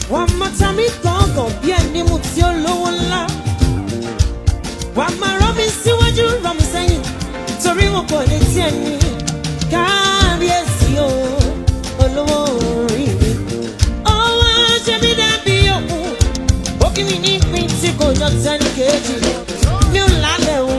One more time, it go bien ni mutio low la. One more Robin, see what you Robin saying. Sorry, mo ko le tieni. Kábíyèsí o, olówó orí mi. Oh, ṣe mi dàbí òkú. Ó kí mi ní pín tí kò jọ tẹ́lẹ̀ kejì. Mi ò lálẹ́ o.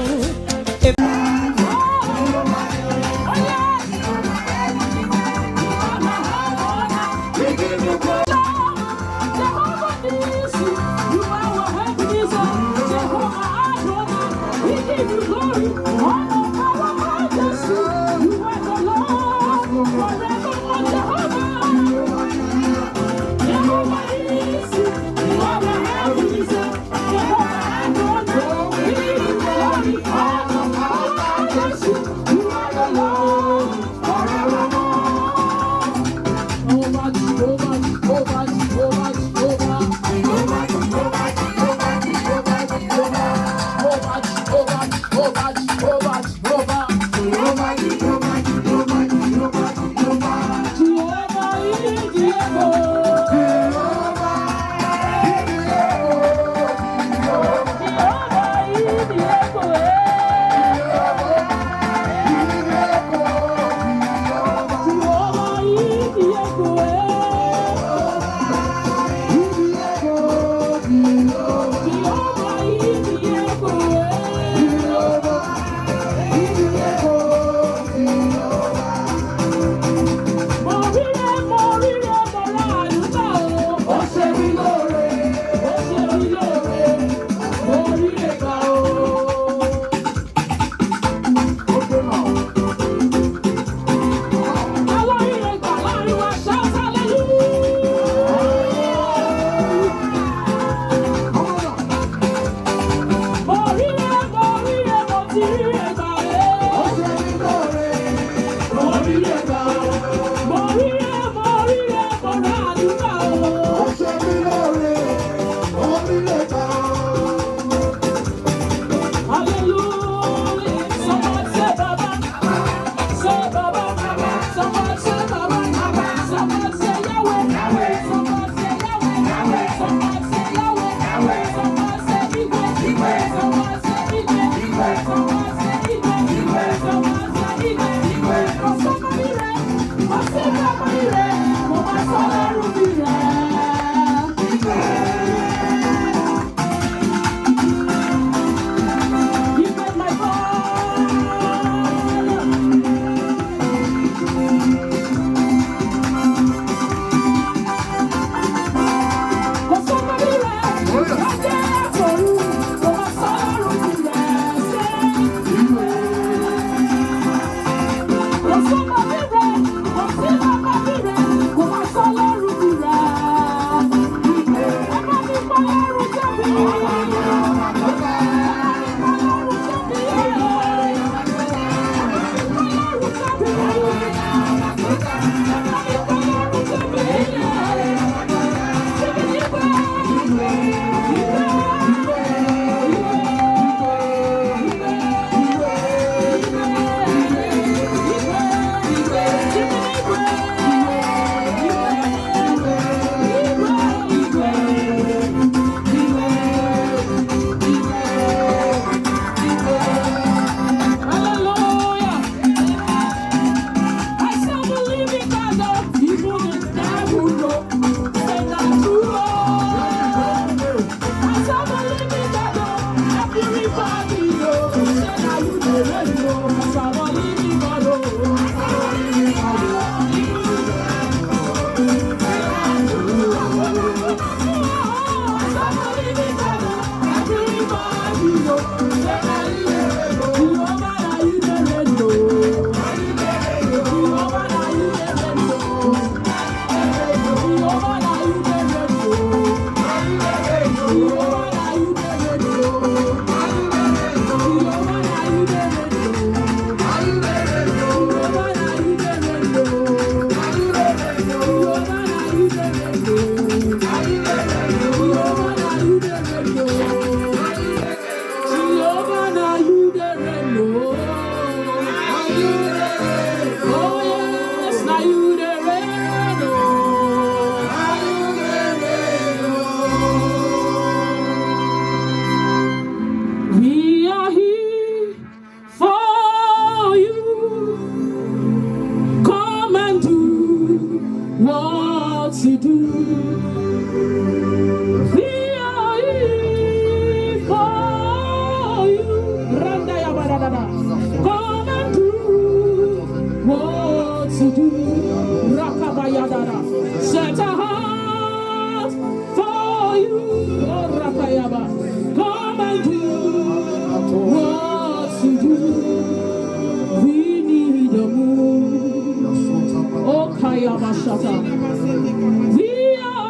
We are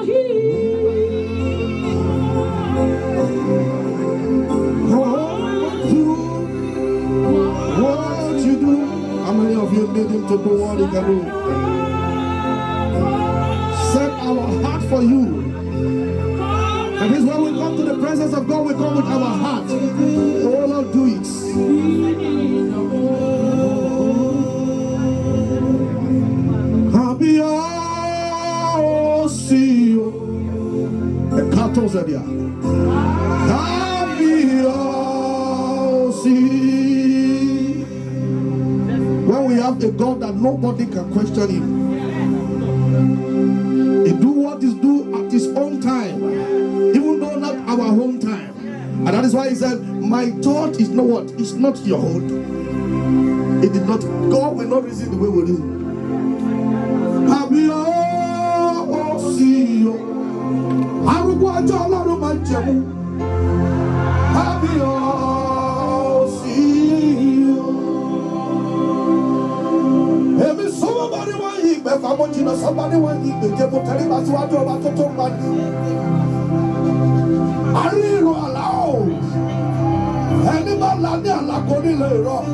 here. What you do? How many of you need him to do what he can do? Set our heart for you. And this is when we come to the presence of God, we come with our heart. Oh Lord, do it. Happy oh, see you. The cartons are there. Happy oh, see. When we have a God that nobody can question him. He do what is due at his own time, even though not our own time. And that is why he said, my thought is not what? It's not your own. It did not. God will not reason the way we reason. Happy oh, see you. Happy oh, see you. Every somebody want to eat, but somebody want to eat the table. Tell him that's what you're about to talk about. I really allow anybody like that, like Odile.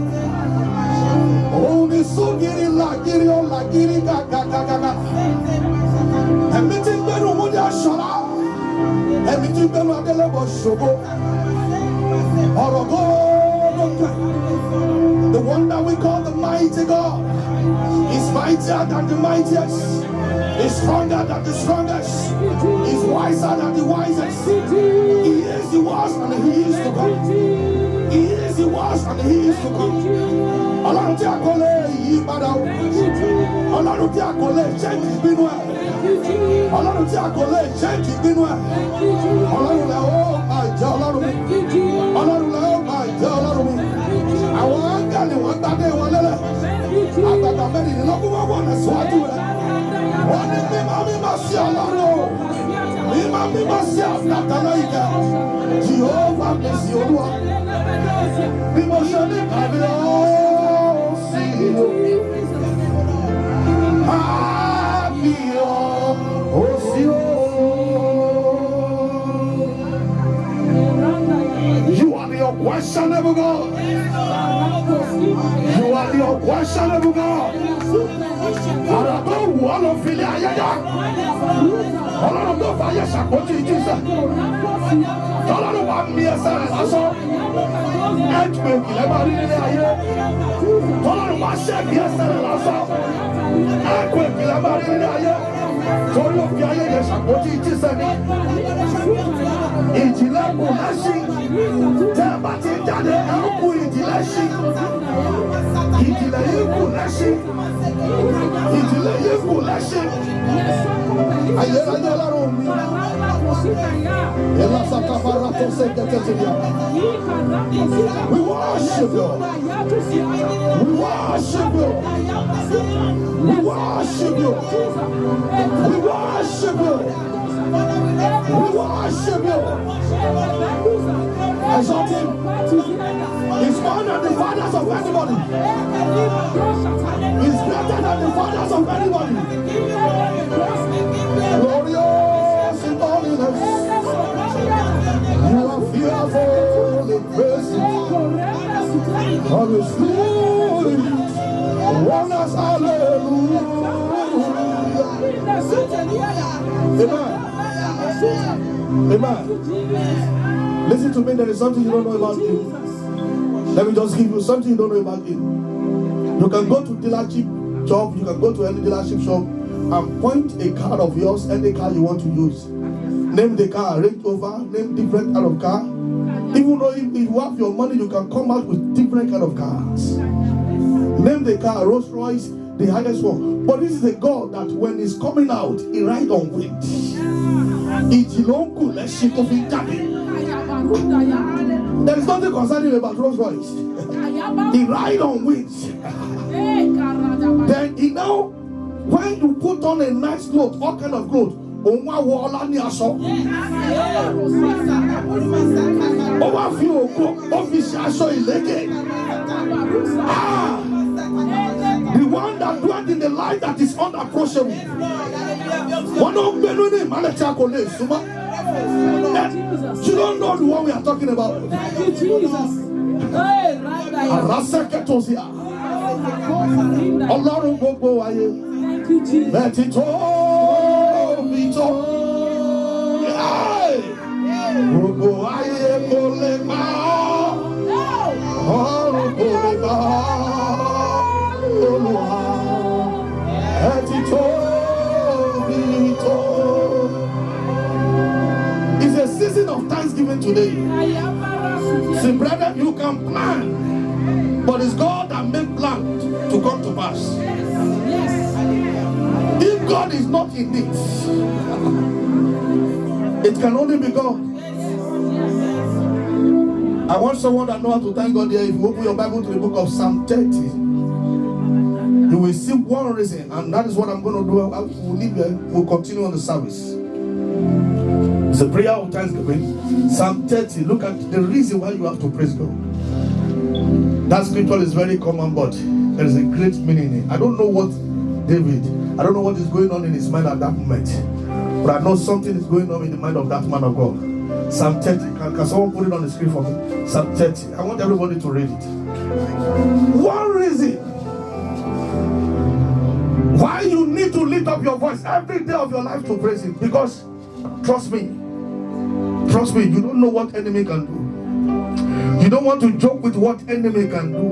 Oh, the so giri la giri o la giri ga ga ga ga ga. Everything been on the shola. Everything been on the level shogo. Orogo, the one that we call the mighty God, is mightier than the mightiest. Is stronger than the strongest. Is wiser than the wisest. He is the was and he is to come. He is the was and he is to come. Ọlọ́run tí a kò lè yí padà o. Ọlọ́run tí a kò lè change ìpinnu ẹ̀. Ọlọ́run tí a kò lè change ìpinnu ẹ̀. Ọlọ́run lẹ ó máa jẹ́ Ọlọ́run mi. Ọlọ́run lẹ ó máa jẹ́ Ọlọ́run mi. Àwọn áńgẹ́lì wọ́n gbadé wọn lélẹ̀. Àgbàgbà mẹ́rìnlélógún wọ́n wọ̀ ní síwájú rẹ̀. Wọ́n ní mímọ́ sí Ọlọ́run o. Mímọ́ sí àfúlàtàlẹ́ ìkẹ́. Jèhófà mi sí Olúwa. Bí mo ṣe ní kàbí ọ́ sí o. Àbí ọ́ sí o. You are the unquestionable God. You are the unquestionable God. Àràbọ̀ wù ọ́ lọ fìlẹ̀ ayẹyẹ. Ọlọ́run tó fàyè ṣàkóso ìjíṣẹ́. Ọlọ́run wà mí ẹsẹ̀ rẹ̀ lásán. Ẹ̀jùmọ̀ ìkìlẹ̀ máa rí nílé ayé. Ọlọ́run wà ṣẹ́ẹ̀kì ẹsẹ̀ rẹ̀ lásán. Ẹ̀kọ́ ìkìlẹ̀ máa rí nílé ayé. Torí òfin ayé yẹn ṣàkóso ìjíṣẹ́ ni. Ìjìnlẹ̀ kù lẹ́sìn. Tẹ́ ẹ bá ti jáde ẹ̀ ń kú ìjìnlẹ̀ sí. Ìjìnlẹ̀ yìí kù lẹ́sìn. Ìjìnlẹ̀ yìí kù lẹ́sìn. Ayérayé Ọlọ́run mi. We worship you. We worship you. We worship you. We worship you. We worship you. Exalt him. He's more than the fathers of anybody. He's better than the fathers of anybody. Glorious in holiness. You are fearful in praises. Always good. Wonders, hallelujah. Amen. Amen. Listen to me, there is something you don't know about him. Let me just give you something you don't know about him. You can go to dealership shop, you can go to any dealership shop and point a car of yours, any car you want to use. Name the car, Range Rover, name different kind of car. Even though if you have your money, you can come out with different kind of cars. Name the car, Rolls Royce, the highest one. But this is a God that when he's coming out, he rides on wind. There is nothing concerning about Rolls Royce. He rides on winds. Then when you put on a nice clothes, all kind of clothes, the one that dwelt in the light that is unapproachable. One of Benoni, Malachakole, Suma. You don't know the one we are talking about. Thank you, Jesus. Hey, Arasaketosia. Ọlọ́run gbogbo ayé. thank you, Jesus. Bẹ́ẹ̀ni tó bí tó. Gbogbo ayé kò lè má. Ọ̀run kò lè má. Olúwa. Bẹ́ẹ̀ni tó bí tó. It's a season of Thanksgiving today. See, brother, you can plan, but it's God that make plan to come to pass. Yes. If God is not in it, it can only be God. I want someone that knows how to thank God here. If you open your Bible to the book of Psalm 30, you will see one reason, and that is what I'm going to do. We'll leave here. We'll continue on the service. It's a prayer of thanksgiving. Psalm 30. Look at the reason why you have to praise God. That scripture is very common, but there is a great meaning in it. I don't know what David, I don't know what is going on in his mind at that moment, but I know something is going on in the mind of that man of God. Psalm 30. Can someone put it on the screen for me? Psalm 30. I want everybody to read it. One reason why you need to lift up your voice every day of your life to praise Him, because trust me, you don't know what enemy can do. You don't want to joke with what enemy can do.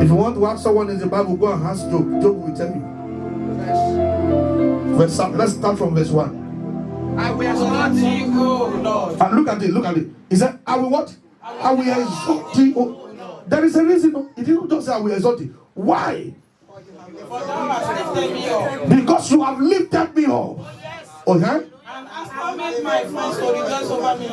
If you want to ask someone in the Bible, go and ask Job. Job will tell you. Let's start from verse 1. I will exalt thee, O Lord. And look at it. He said, I will what? I will exalt thee, O. There is a reason. He didn't just say I will exalt thee. Why? For thou hast lifted me up. Because you have lifted me up. Okay? And hast not made my friends to rejoice over me.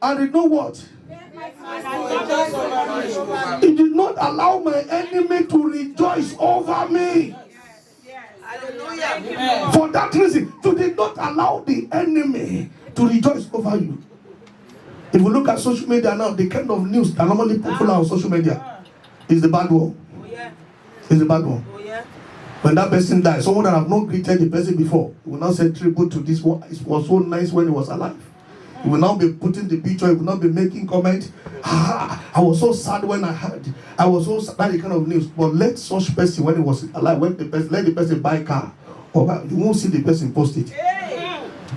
And you know what? Rejoice over me. He did not allow my enemy to rejoice over me. Hallelujah. For that reason, you did not allow the enemy to rejoice over you. If you look at social media now, the kind of news that normally popular on social media is the bad one. Is the bad one. When that person dies, someone that have not greeted the person before will now say tribute to this one. It was so nice when he was alive. He will now be putting the picture. He will not be making comment. I was so sad when I heard. I was so sad. That kind of news. But let such person, when he was alive, let the person buy a car, or you won't see the person post it.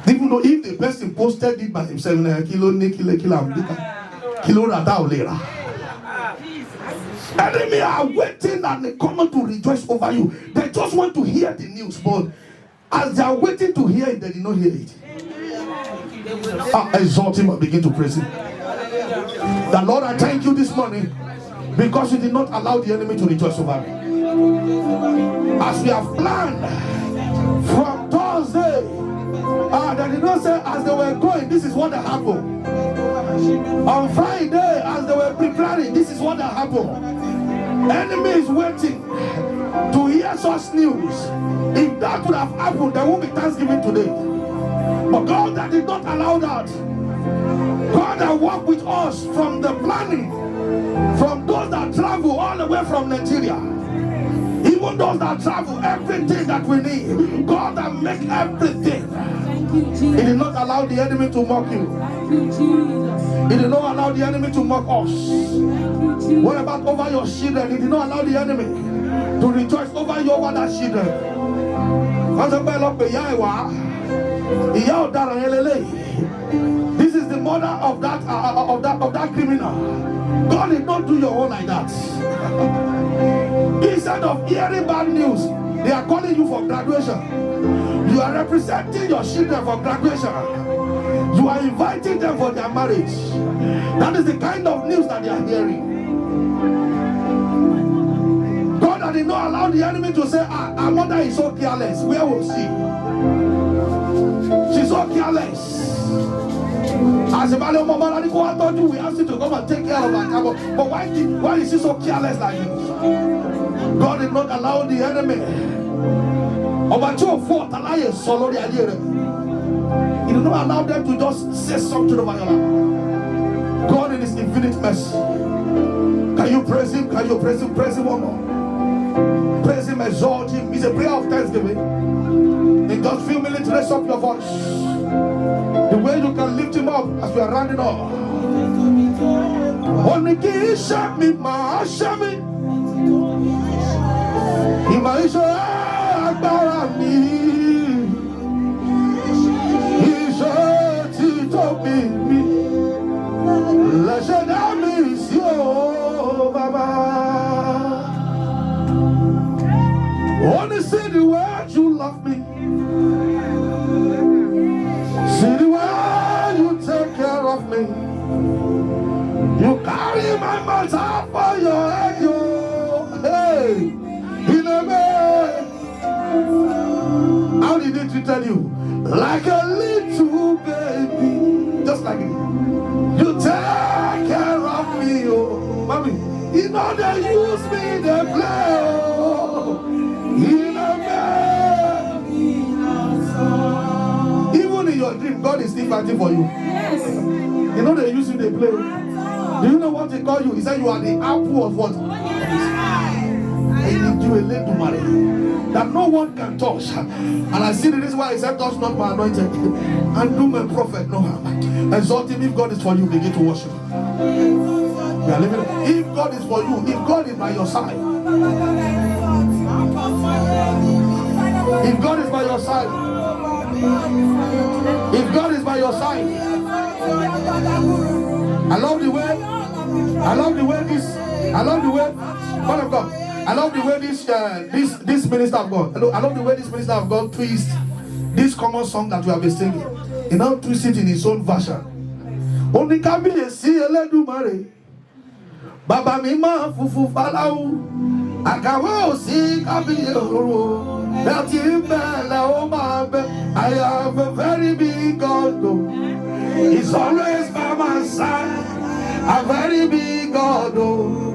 Even though if the person posted it by himself, enemy are waiting and they come to rejoice over you. They just want to hear the news, but as they are waiting to hear it, they did not hear it. Exalt Him and begin to praise Him. The Lord, I thank you this morning because you did not allow the enemy to rejoice over me. As we have planned from Thursday, they did not say as they were going, this is what happened. On Friday, as they were preparing, this is what happened. Enemy is waiting to hear such news. If that would have happened, there won't be Thanksgiving today. But God that did not allow that. God that worked with us from the planning, from those that travel all the way from Nigeria, even those that travel, everything that we need, God that make everything. He did not allow the enemy to mock you. He did not allow the enemy to mock us. What about over your children? He did not allow the enemy to rejoice over you, over that children. This is the mother of that criminal. God did not do your own like that. Instead of hearing bad news, they are calling you for graduation. You are representing your children for graduation. You are inviting them for their marriage. That is the kind of news that they are hearing. God did not allow the enemy to say, our mother is so careless. Where was she? She's so careless. As a man of mama, I told you we asked you to come and take care of her. But why is she so careless like this? God did not allow the enemy. He did not allow them to just say something over your life. God in His infinite mercy. Can you praise him? Can you praise him? Praise him one more. Praise him, exalt him. It's a prayer of thanksgiving. In just few minutes, raise up your voice. The way you can lift him up as we are rounding up. Only give me my shami. Imaisha Agbarami. Isha Tito Bibi. Lashadami Sio Baba. Only see the way you love me. See the way you take care of me. You carry my matter for your head, yo. Hey, in a man. How did it tell you? Like a little baby, just like it. You take care of me, oh, mommy. You know they use me, they play, oh. In a man. Even in your dream, God is still fighting for you. Yes. You know they use you, they play. Do you know what they call you? He said you are the apple of what? I need you a little money that no one can touch. And I see the reason why he said, touch not my anointed and do my prophet no harm. Exalt him. If God is for you, begin to worship. You are living. If God is for you, if God is by your side, if God is by your side, if God is by your side, I love the way this, man of God, I love the way this minister of God, I love the way this minister of God twists this common song that we have been singing. He now twists it in his own version. Only can be a see a ledu mare. Baba mi ma fufu falau. Akawo si kabi oro. That you bella o ma be. I have a very big God. He's always by my side. A very big God,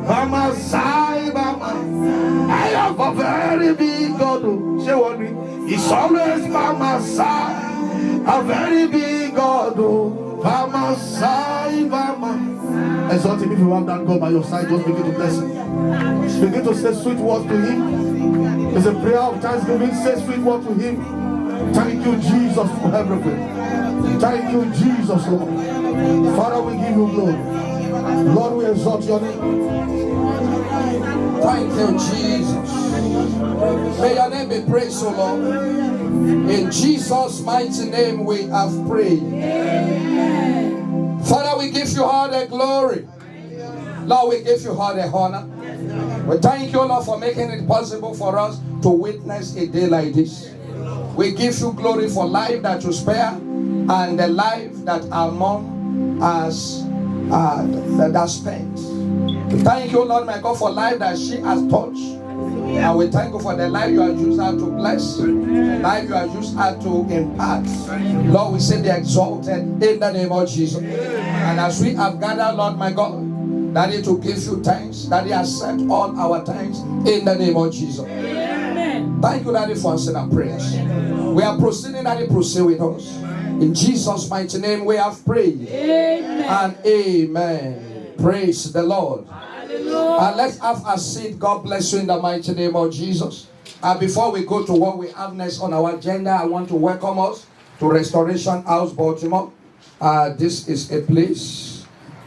by my side, by my side. I have a very big God. Say what me? He's always by my side. A very big God, by my side, by my side. Exalt him. If you have that God by your side, just begin to bless him. Begin to say sweet words to him. It's a prayer of thanksgiving. Say sweet words to him. Thank you, Jesus, for everything. Thank you, Jesus, Lord. Father, we give you glory. Lord, we exalt your name. Thank you, Jesus. May your name be praised, O Lord. In Jesus' mighty name we have prayed. Amen. Father, we give you all the glory. Lord, we give you all the honor. We thank you, Lord, for making it possible for us to witness a day like this. We give you glory for life that you spare and the life that our mom has spent. We thank you, Lord, my God, for life that she has touched. And we thank you for the life you have used her to bless, the life you have used her to impart. Lord, we say be exalted in the name of Jesus. And as we have gathered, Lord, my God, Daddy, to give you thanks, Daddy, accept all our thanks in the name of Jesus. Amen. Thank you, Daddy, for answering our prayers. We are proceeding, Daddy, proceed with us. In Jesus' mighty name we have prayed. Amen. And amen. Praise the Lord. And let's have a seat. God bless you in the mighty name of Jesus. And before we go to what we have next on our agenda, I want to welcome us to Restoration House, Baltimore. This is a place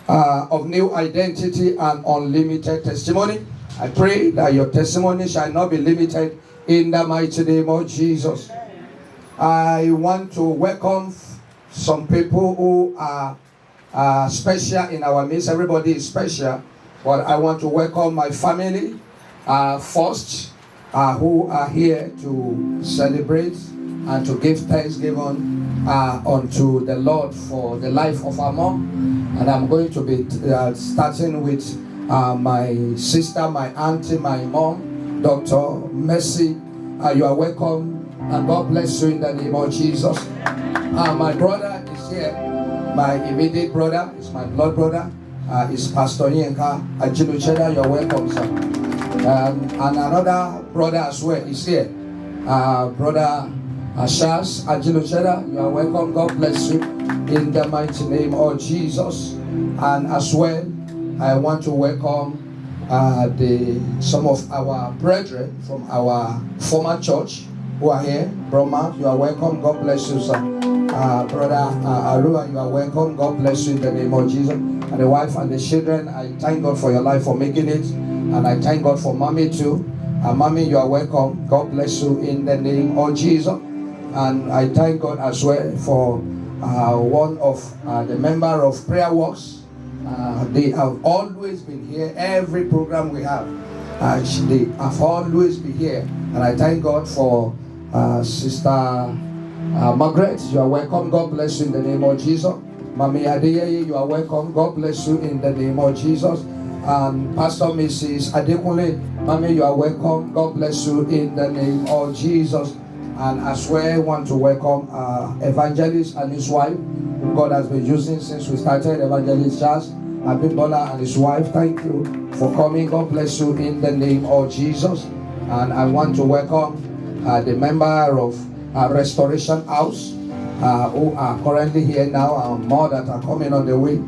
of new identity and unlimited testimony. I pray that your testimony shall not be limited in the mighty name of Jesus. I want to welcome some people who are special in our midst. Everybody is special, but I want to welcome my family first, who are here to celebrate and to give thanksgiving unto the Lord for the life of our mom. And I'm going to be starting with my sister, my auntie, my mom, Dr. Mercy. You are welcome. And God bless you in the name of Jesus. My brother is here. My immediate brother is my blood brother. Is Pastor Ajiloseda. You're welcome, sir. And another brother as well is here. Brother Ashas Ajiloseda. You are welcome. God bless you in the mighty name of Jesus. And as well, I want to welcome some of our brethren from our former church who are here. Brother, you are welcome. God bless you, sir. Brother Arua, you are welcome. God bless you in the name of Jesus. And the wife and the children, I thank God for your life, for making it. And I thank God for Mommy too. Mommy, you are welcome. God bless you in the name of Jesus. And I thank God as well for one of the member of Prayer Works. They have always been here. Every program we have, they have always been here. And I thank God for Sister Margaret. You are welcome. God bless you in the name of Jesus. Mami Adeyeye, you are welcome. God bless you in the name of Jesus. And Pastor Mrs. Adekunle, Mami, you are welcome. God bless you in the name of Jesus. And as well, I want to welcome Evangelist and his wife, who God has been using since we started, Evangelist Charles Abimbola and his wife. Thank you for coming. God bless you in the name of Jesus. And I want to welcome the member of Restoration House, who are currently here now, and more that are coming on the way.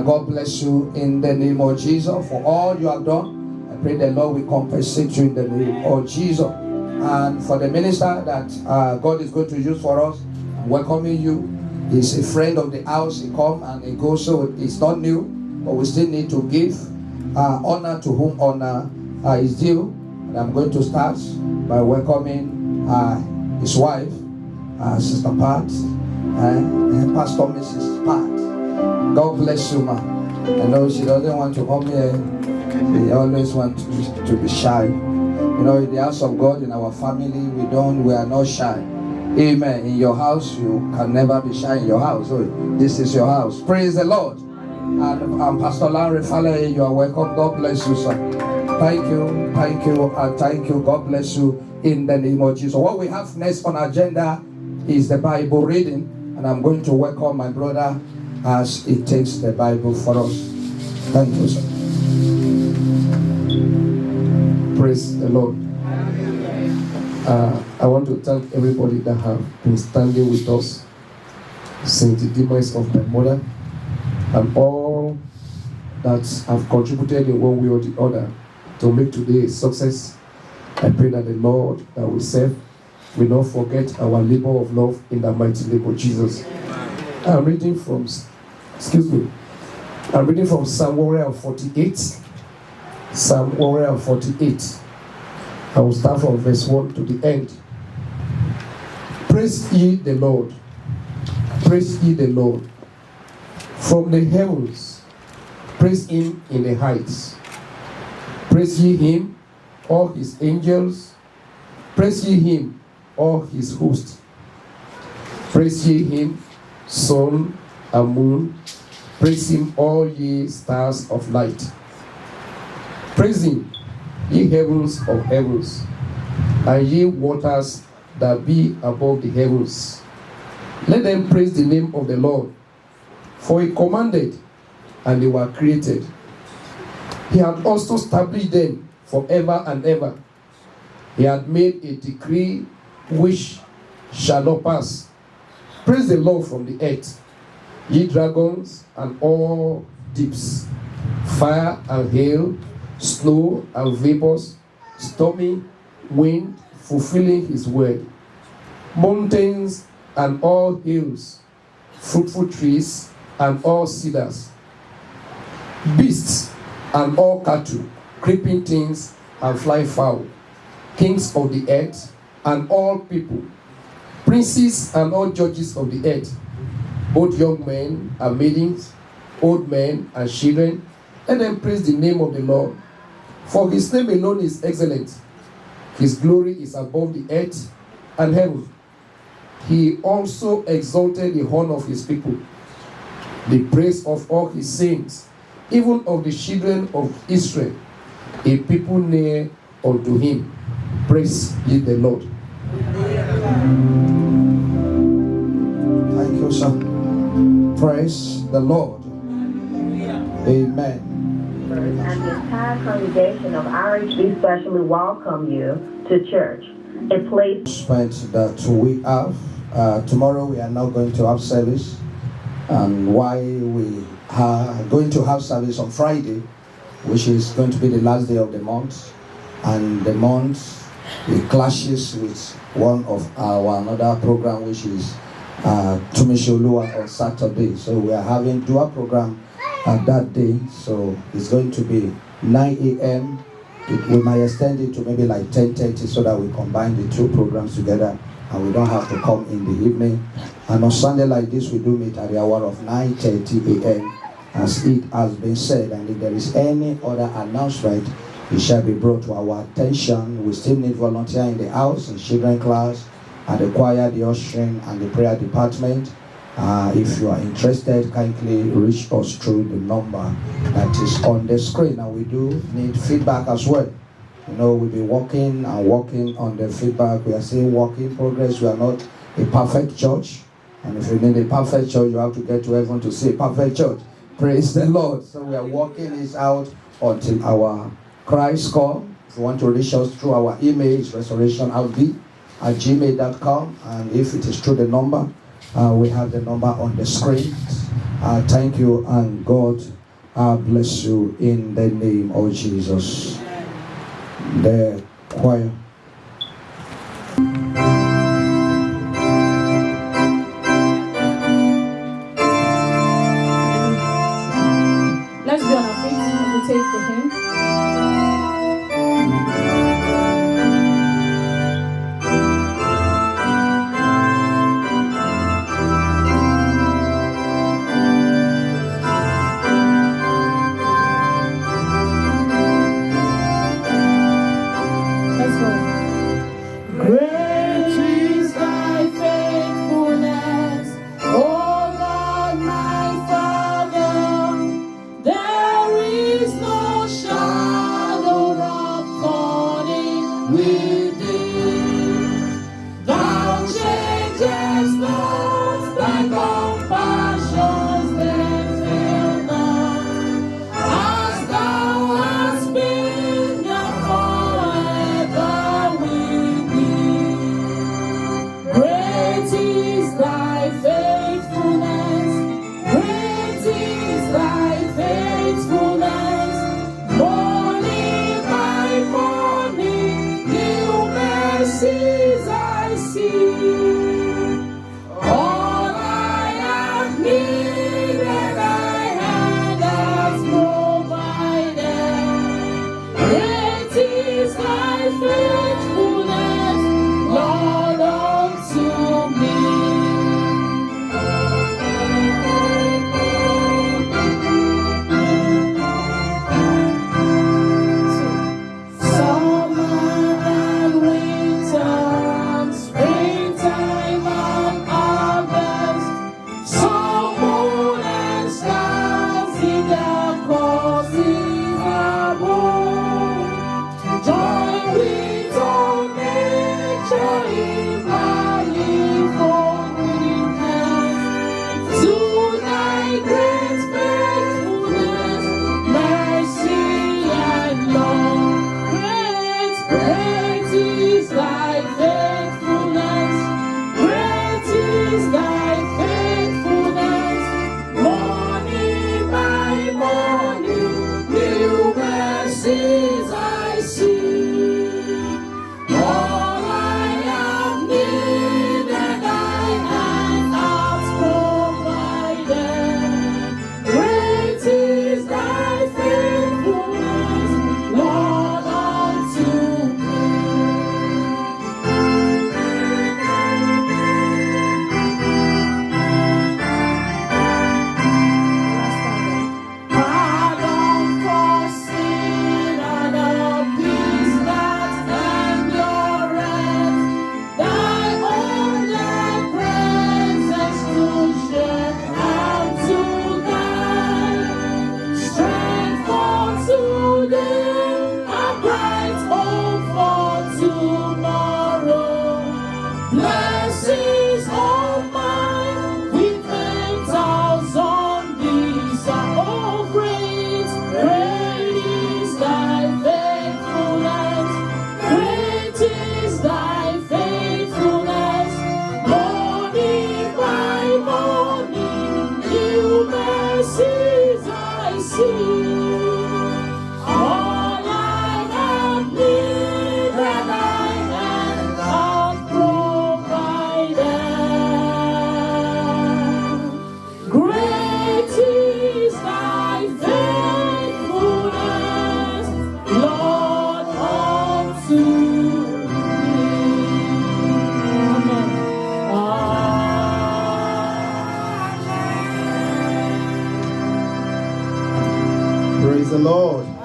God bless you in the name of Jesus for all you have done. I pray the Lord will compensate you in the name of Jesus. And for the minister that God is going to use for us, I'm welcoming you. He's a friend of the house. He comes and he goes, so it's not new, but we still need to give honor to whom honor is due. And I'm going to start by welcoming his wife, Sister Pat, and Pastor Mrs. Pat. God bless you, ma. I know she doesn't want to come here. She always wants to be shy. You know, in the house of God, in our family, we are not shy. Amen. In your house, you can never be shy in your house. So this is your house. Praise the Lord. And Pastor Larry Fale, you are welcome. God bless you, sir. Thank you, and thank you. God bless you in the name of Jesus. What we have next on agenda is the Bible reading, and I'm going to welcome my brother as he takes the Bible for us. Thank you, sir. Praise the Lord. I want to thank everybody that have been standing with us since the demise of my mother, and all that have contributed in one way or the other to make today a success. I pray that the Lord that we serve will not forget our labor of love in the mighty name of Jesus. I'm reading from Psalm 148. Psalm 148. I will start from verse 1 to the end. Praise ye the Lord. Praise ye the Lord. From the heavens, praise him in the heights. Praise ye him, all his angels. Praise ye him, all his hosts. Praise ye him, sun and moon. Praise him, all ye stars of light. Praise him, ye heavens of heavens, and ye waters that be above the heavens. Let them praise the name of the Lord, for he commanded, and they were created. He had also established them forever and ever. He had made a decree which shall not pass. Praise the Lord from the earth, ye dragons and all deeps, fire and hail, snow and vapors, stormy wind fulfilling his word, mountains and all hills, fruitful trees and all cedars, beasts and all cattle, creeping things and flying fowl, kings of the earth and all people, princes and all judges of the earth, both young men and maidens, old men and children. Let them praise the name of the Lord, for his name alone is excellent. His glory is above the earth and heaven. He also exalted the horn of his people, the praise of all his saints, even of the children of Israel, a people near unto him. Praise ye the Lord. Thank you, sir. Praise the Lord. Amen. And the entire congregation of RHB especially welcome you to church, a place that we have. Tomorrow we are now going to have service, and why we are going to have service on Friday which is going to be the last day of the month, and the month it clashes with one of our another program, which is Tumisholuwa on Saturday. So we are having dual program that day. So it's going to be 9 a.m. We might extend it to maybe like 10:30 so that we combine the two programs together and we don't have to come in the evening. And on Sunday like this, we do meet at the hour of 9:30 a.m. as it has been said. And if there is any other announcement, it shall be brought to our attention. We still need volunteer in the house, in children class, and the choir, the ushering, and the prayer department. If you are interested, kindly reach us through the number that is on the screen. And we do need feedback as well. You know, we'll be working on the feedback. We are still work in progress. We are not a perfect church. And if you need a perfect church, you have to get to heaven to see a perfect church. Praise the Lord. So we are working this out until our Christ call. If you want to reach us through our email, it's restorationrv@gmail.com. And if it is through the number, we have the number on the screen. Thank you, and God bless you in the name of Jesus. The choir. Let's be on our feet to take the hymn. Let's go. Great is thy faithfulness, O God my Father. There is no shadow of turning with thee. Thou changest not, thy compassions they fail not. As thou hast been, thou forever with thee. Great is thy faithfulness, great is thy faithfulness. Morning by morning, new mercies I see. All I have needed, thy hand has provided. Great is thy faithfulness, Lord, unto me.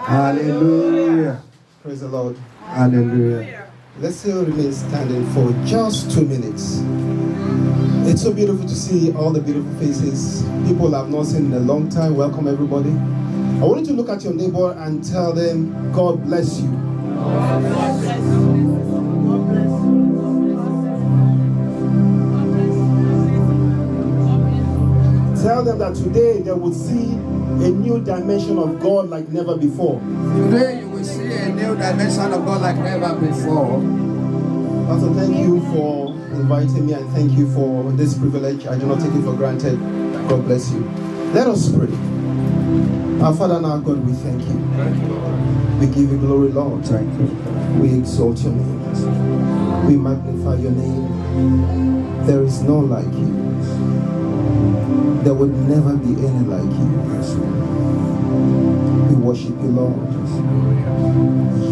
Hallelujah. Praise the Lord. Hallelujah. Let's still remain standing for just 2 minutes. It's so beautiful to see all the beautiful faces. People I've not seen in a long time. Welcome everybody. I want you to look at your neighbor and tell them, God bless you. Tell them that today they will see a new dimension of God like never before. Today you will see a new dimension of God like never before. Pastor, thank you for inviting me and thank you for this privilege. I do not take it for granted. God bless you. Let us pray. Our Father and our God, we thank you. We give you glory, Lord. Thank you. We exalt your name. We magnify your name. There is none like you. There would never be any like you. We worship you, Lord.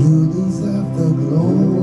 You deserve the glory.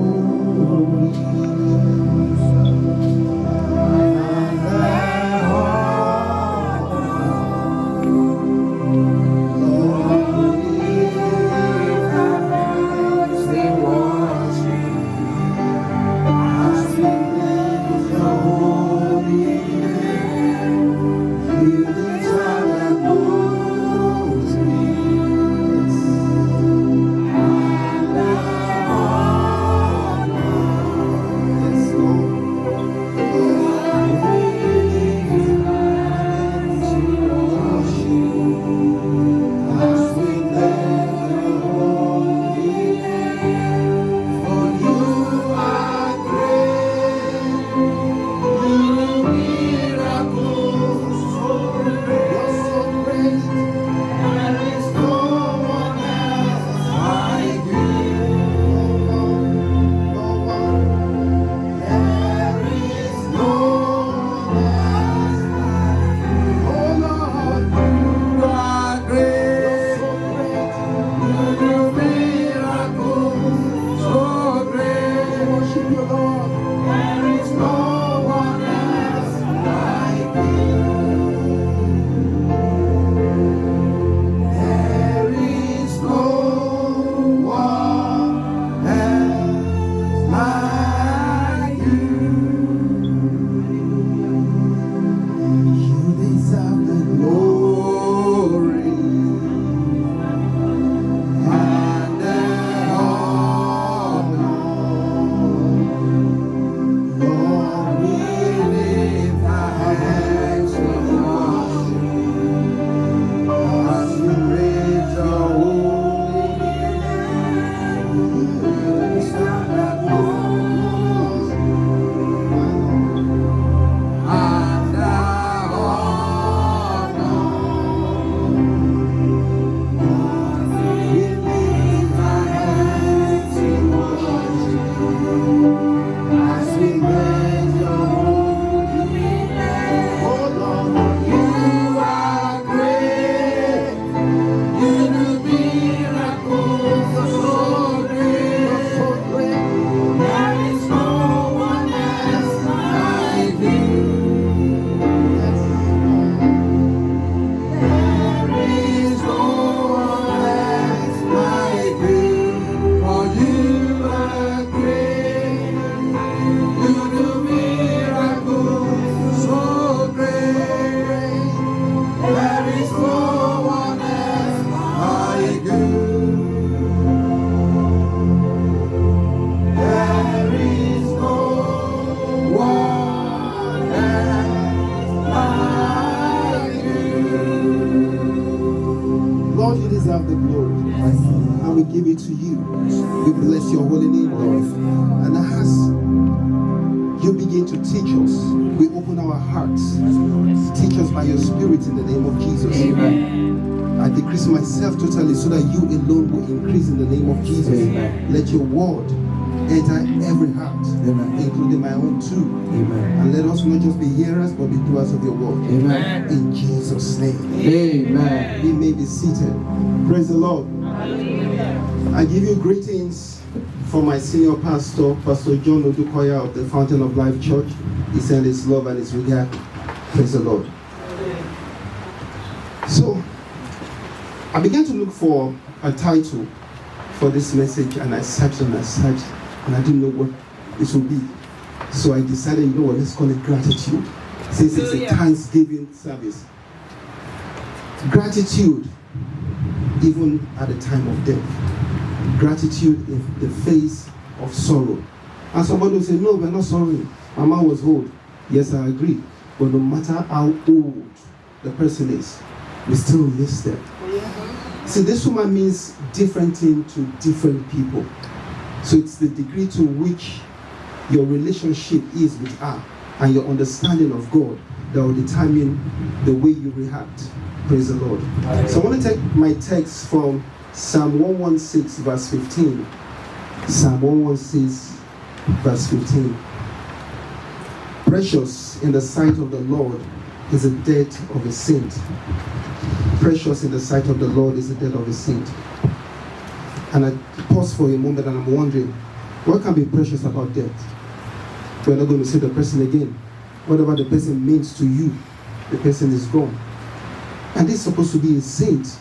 deserve the glory. And we give it to you. We bless your holy name, Lord. And as you begin to teach us, we open our hearts. Teach us by your spirit in the name of Jesus. Amen. I decrease myself totally so that you alone will increase in the name of Jesus. Amen. Let your word enter every heart, amen, including my own too. Amen. And let us not just be hearers, but be doers of your word. Amen. In Jesus' name. Amen. We may be seated. Praise the Lord. Hallelujah. I give you greetings from my senior pastor, Pastor John Odukoya of the Fountain of Life Church. He sent his love and his regard. Praise the Lord. So, I began to look for a title for this message, and I searched and I searched, and I didn't know what it would be. So I decided, you know what, let's call it gratitude, since it's a Thanksgiving service. Gratitude, even at the time of death. Gratitude in the face of sorrow. And somebody will say, no, we're not sorry. Mama was old. Yes, I agree. But no matter how old the person is, we still miss them. See, this woman means different thing to different people. So it's the degree to which your relationship is with her and your understanding of God that will determine the way you react. Praise the Lord. So I want to take my text from Psalm 116 verse 15. Psalm 116 verse 15. Precious in the sight of the Lord is the death of a saint. Precious in the sight of the Lord is the death of a saint. And I pause for a moment and I'm wondering, what can be precious about death? We're not going to see the person again. Whatever the person means to you, the person is gone. And this is supposed to be a saint.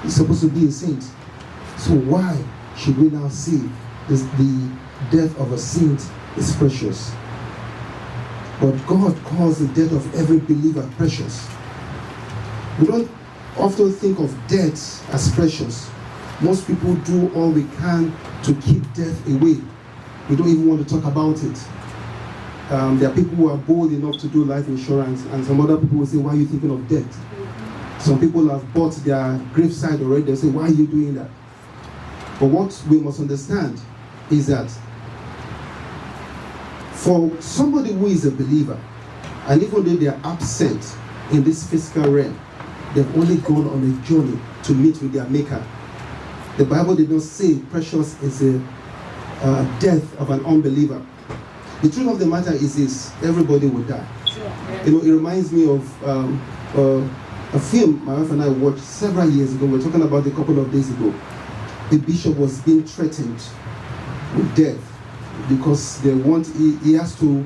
It's supposed to be a saint. So why should we now see this, the death of a saint is precious? But God calls the death of every believer precious. We don't often think of death as precious. Most people do all we can to keep death away. We don't even want to talk about it. There are people who are bold enough to do life insurance, and some other people will say, why are you thinking of death? Some people have bought their graveside already. They'll say, why are you doing that? But what we must understand is that for somebody who is a believer, and even though they are absent in this physical realm, they've only gone on a journey to meet with their Maker. The Bible did not say precious is a death of an unbeliever. The truth of the matter is this: everybody will die. You know, it reminds me of a film my wife and I watched several years ago. We're talking about a couple of days ago. The bishop was being threatened with death because he has to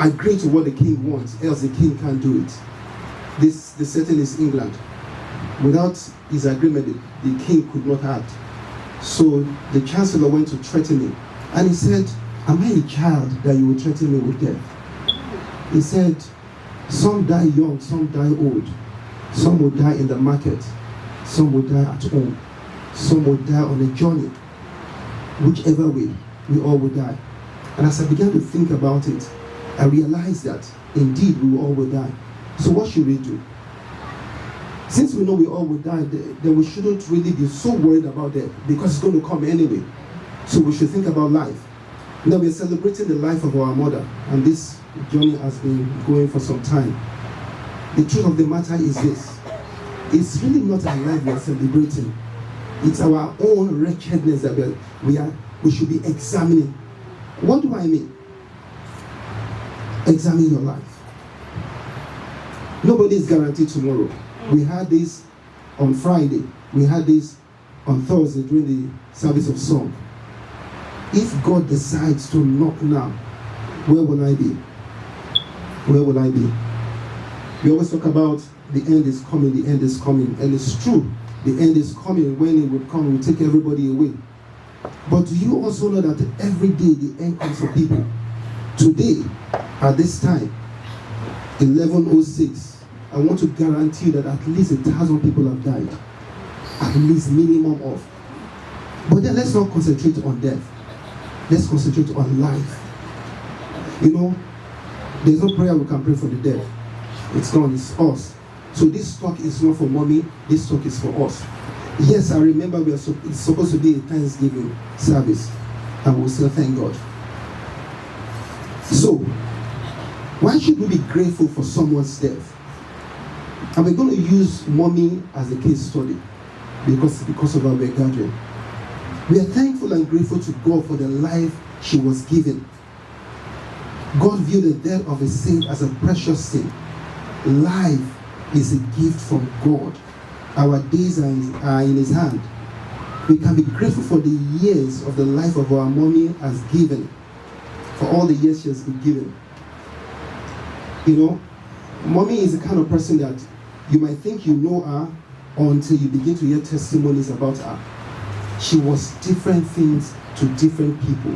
agree to what the king wants, else the king can't do it. The setting is England. Without his agreement, the king could not act. So the chancellor went to threaten him, and he said, am I a child that you will threaten me with death? He said, some die young, some die old. Some will die in the market, some will die at home, some will die on a journey. Whichever way, we all will die. And as I began to think about it, I realized that indeed we all will die. So what should we do? Since we know we all will die, then we shouldn't really be so worried about death, because it's going to come anyway. So we should think about life. Now we're celebrating the life of our mother, and this journey has been going for some time. The truth of the matter is this: it's really not our life we are celebrating. It's our own wretchedness that we should be examining. What do I mean? Examine your life. Nobody is guaranteed tomorrow. We had this on Friday. We had this on Thursday during the service of song. If God decides to knock now, where will I be? Where will I be? We always talk about the end is coming, the end is coming. And it's true, the end is coming. When it will come, it will take everybody away. But do you also know that every day the end comes for people? Today, at this time, 11:06, I want to guarantee you that at least 1,000 people have died. At least minimum of. But then let's not concentrate on death. Let's concentrate on life. You know, there's no prayer we can pray for the dead. It's gone, it's us. So this talk is not for mommy, this talk is for us. Yes, I remember it's supposed to be a Thanksgiving service, and we'll still thank God. So, why should we be grateful for someone's death? And we're going to use mommy as a case study because of our gathering. We are thankful and grateful to God for the life she was given. God viewed the death of a saint as a precious thing. Life is a gift from God. Our days are in His hand. We can be grateful for the years of the life of our mommy has given, for all the years she has been given. You know, mommy is the kind of person that You might think you know her until you begin to hear testimonies about her. She was different things to different people,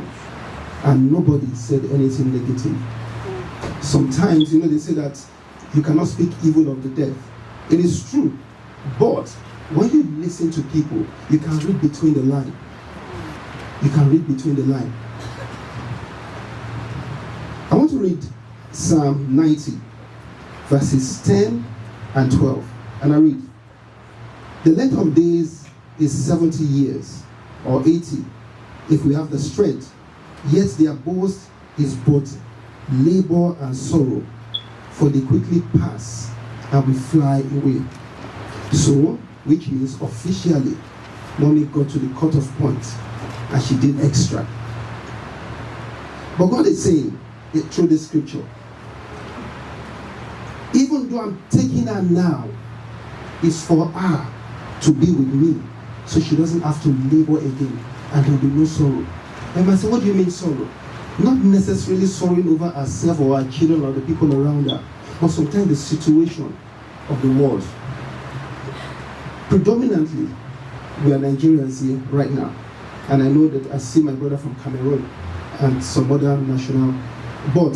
and nobody said anything negative. Sometimes, they say that you cannot speak evil of the dead. It is true, but when you listen to people, you can read between the lines. You can read between the lines. I want to read Psalm 90, verses 10 and 12. And I read, the length of days is 70 years, or 80, if we have the strength. Yet their boast is but labor and sorrow, for they quickly pass and we fly away. So, which means officially, mommy got to the cutoff point and she did extra. But God is saying it through the scripture, even though I'm taking her now, it's for her to be with me, so she doesn't have to labor again, and there will be no sorrow. And I say, what do you mean sorrow? Not necessarily sorrowing over herself or her children or the people around her, but sometimes the situation of the world. Predominantly, we are Nigerians here right now, and I know that I see my brother from Cameroon and some other national, but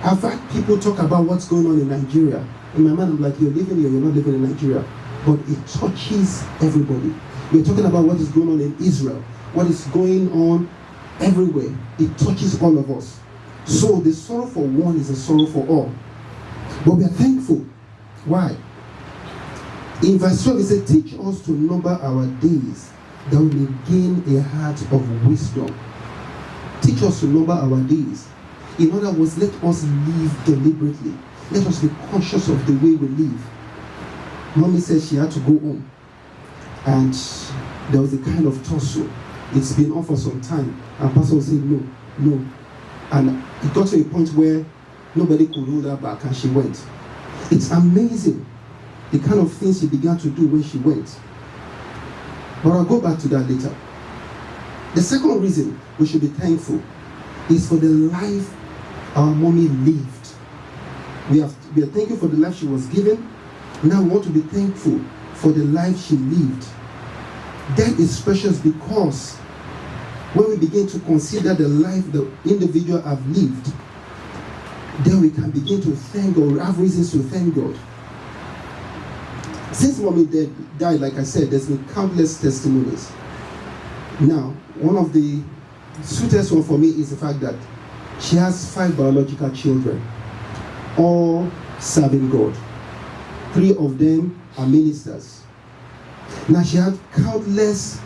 I've had people talk about what's going on in Nigeria. In my mind, I'm like, you're living here, you're not living in Nigeria. But it touches everybody. We're talking about what is going on in Israel, what is going on everywhere. It touches all of us. So the sorrow for one is a sorrow for all. But we are thankful. Why? In verse 12, it says, teach us to number our days, that we may gain a heart of wisdom. Teach us to number our days. In other words, let us live deliberately. Let us be conscious of the way we live. Mommy said she had to go home, and there was a kind of tussle. It's been on for some time, and Pastor was saying no. And it got to a point where nobody could hold her back, and she went. It's amazing the kind of things she began to do when she went. But I'll go back to that later. The second reason we should be thankful is for the life our mommy lived. We are thankful for the life she was given. Now we want to be thankful for the life she lived. That is precious, because when we begin to consider the life the individual have lived, then we can begin to thank God, have reasons to thank God. Since mommy died, like I said, there's been countless testimonies. Now, one of the sweetest one for me is the fact that she has 5 biological children, all serving God. 3 of them are ministers. Now she had countless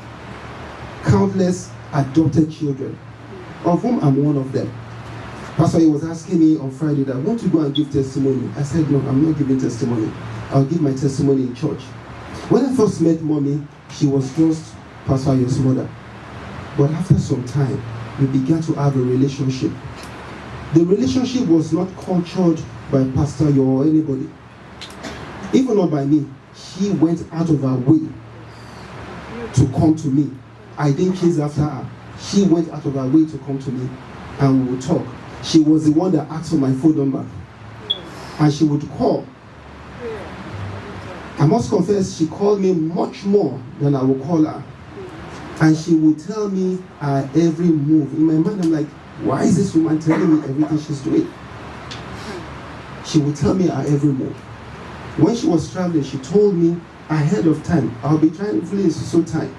adopted children, of whom I'm one of them. Pastor, he was asking me on Friday that, won't you go and give testimony? I said, no, I'm not giving testimony. I'll give my testimony in church. When I first met mommy, she was just Pastor Ayo's mother. But after some time, we began to have a relationship. The relationship was not cultured by Pastor Ayo or anybody. Even not by me. She went out of her way to come to me. I didn't chase after her. She went out of her way to come to me, and we would talk. She was the one that asked for my phone number, and she would call. I must confess, she called me much more than I would call her. And she would tell me her every move. In my mind, I'm like, why is this woman telling me everything she's doing? She would tell me her every move. When she was traveling, she told me ahead of time, I'll be traveling in so time,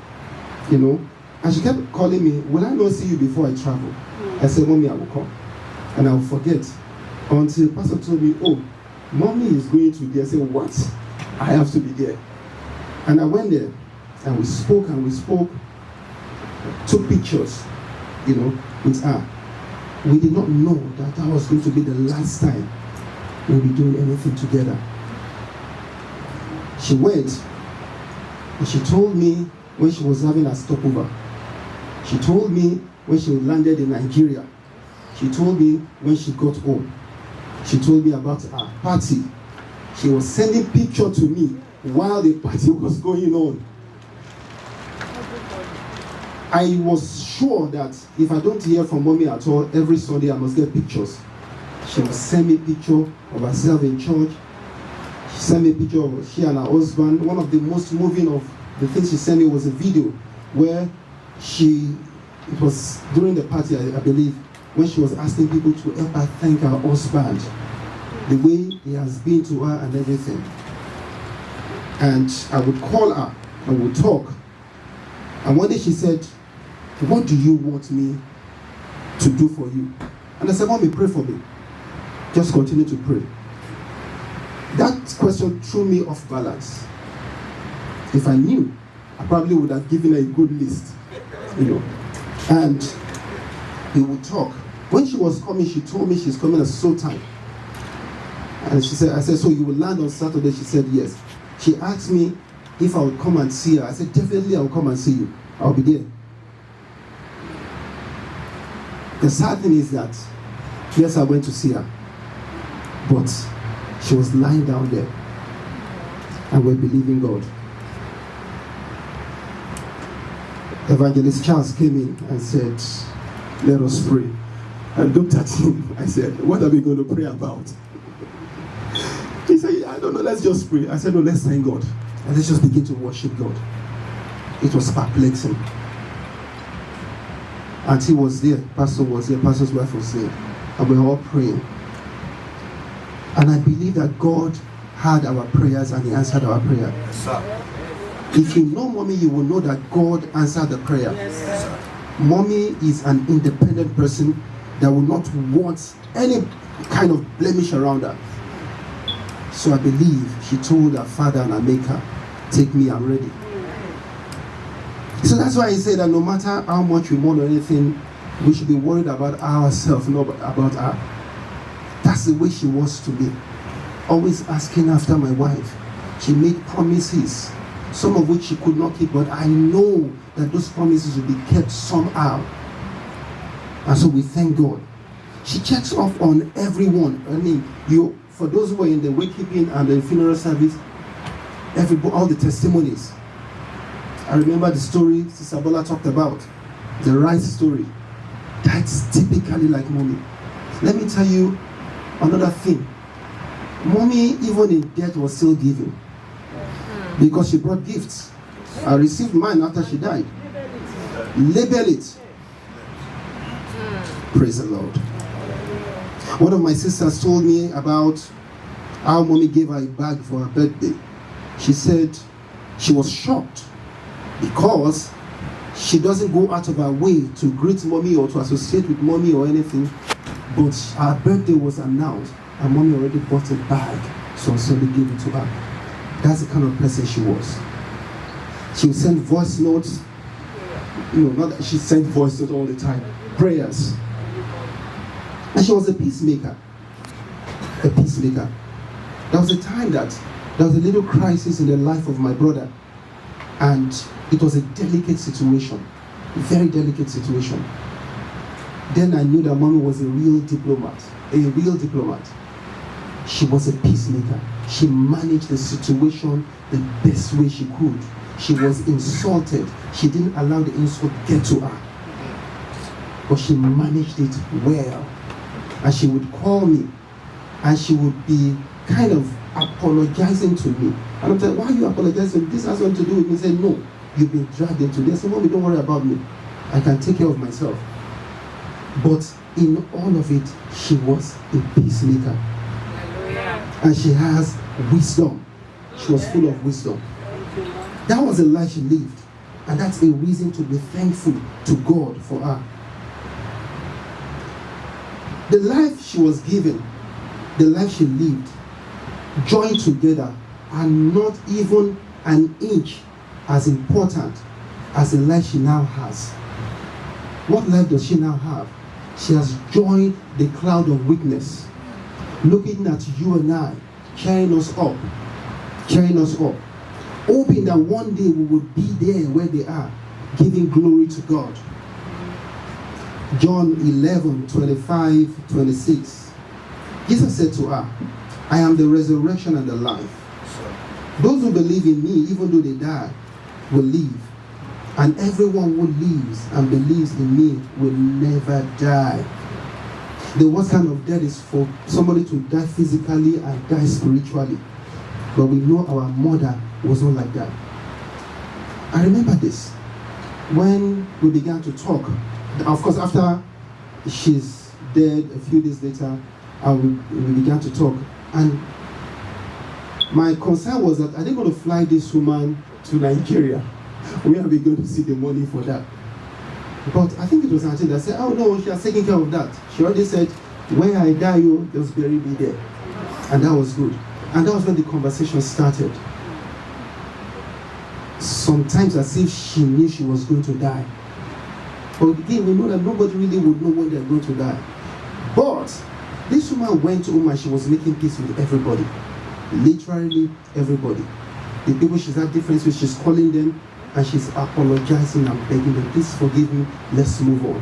And she kept calling me, will I not see you before I travel? I said, mommy, I will come. And I will forget. Until Pastor told me, oh, mommy is going to there. I said, what? I have to be there. And I went there, and we spoke, took pictures, with her. We did not know that was going to be the last time we'll be doing anything together. She went, and she told me when she was having a stopover. She told me when she landed in Nigeria. She told me when she got home. She told me about her party. She was sending pictures to me while the party was going on. I was sure that if I don't hear from mommy at all, every Sunday I must get pictures. She would send me pictures of herself in church. She sent me a picture of she and her husband. One of the most moving of the things she sent me was a video where it was during the party, I believe, when she was asking people to help her thank her husband, the way he has been to her and everything. And I would call her and we would talk. And one day she said, "What do you want me to do for you?" And I said, "Mommy, pray for me. Just continue to pray." That question threw me off balance. If I knew, I probably would have given her a good list, And we would talk. When she was coming, she told me she's coming at so time. And I said, "So you will land on Saturday?" She said, "Yes." She asked me if I would come and see her. I said, "Definitely I will come and see you. I'll be there." The sad thing is that, yes, I went to see her, but she was lying down there, and we're believing God. Evangelist Charles came in and said, "Let us pray." I looked at him. I said, "What are we going to pray about?" He said, "I don't know, let's just pray." I said, "No, let's thank God. And let's just begin to worship God." It was perplexing. Auntie was there, Pastor was there, Pastor's wife was there, and we were all praying. And I believe that God heard our prayers and He answered our prayer. Yes, sir. If you know Mommy, you will know that God answered the prayer. Yes. Mommy is an independent person that will not want any kind of blemish around her. So I believe she told her father and her maker, "Take me, I'm ready." So that's why I say that no matter how much we want or anything, we should be worried about ourselves, not about her. That's the way she was to me. Always asking after my wife. She made promises, some of which she could not keep, but I know that those promises will be kept somehow. And so we thank God. She checks off on everyone. I mean, for those who were in the wakekeeping and the funeral service, all the testimonies. I remember the story Sister Bola talked about, the right story. That's typically like Mommy. Let me tell you another thing. Mommy, even in death, was still giving. Because she brought gifts. I received mine after she died. Label it. Praise the Lord. One of my sisters told me about how Mommy gave her a bag for her birthday. She said she was shocked because she doesn't go out of her way to greet Mommy or to associate with Mommy or anything. But her birthday was announced and Mommy already bought a bag, so somebody gave it to her. That's the kind of person she was. She would send voice notes. Not that she sent voice notes all the time. Prayers. And she was a peacemaker. A peacemaker. There was a time that there was a little crisis in the life of my brother. And it was a delicate situation. A very delicate situation. Then I knew that Mommy was a real diplomat. A real diplomat. She was a peacemaker. She managed the situation the best way she could. She was insulted. She didn't allow the insult to get to her. But she managed it well. And she would call me and she would be kind of apologizing to me. And I'm saying, "Why are you apologizing? This has nothing to do with me." He said, "No, you've been dragged into this." I said, "Mommy, don't worry about me. I can take care of myself." But in all of it, she was a peacemaker. And she has wisdom. She was full of wisdom. That was the life she lived. And that's a reason to be thankful to God for her. The life she was given, the life she lived, joined together, are not even an inch as important as the life she now has. What life does she now have? She has joined the cloud of witness, looking at you and I, carrying us up, hoping that one day we would be there where they are, giving glory to God. John 11:25-26. Jesus said to her, "I am the resurrection and the life. Those who believe in me, even though they die, will live. And everyone who lives and believes in me will never die." The worst kind of death is for somebody to die physically and die spiritually. But we know our mother was not like that. I remember this. When we began to talk, of course, after she's dead, a few days later, we began to talk. And my concern was that, are they going to fly this woman to Nigeria? Where are we going to see the money for that? But I think it was Auntie that said, oh no, she has taken care of that. She already said, when I die, you just bury me there. And that was good. And that was when the conversation started. Sometimes as if she knew she was going to die. But again, we know that nobody really would know when they're going to die. But this woman went home and she was making peace with everybody. Literally everybody. The people she's had difference with, she's calling them and she's apologizing and begging them, please forgive me, let's move on.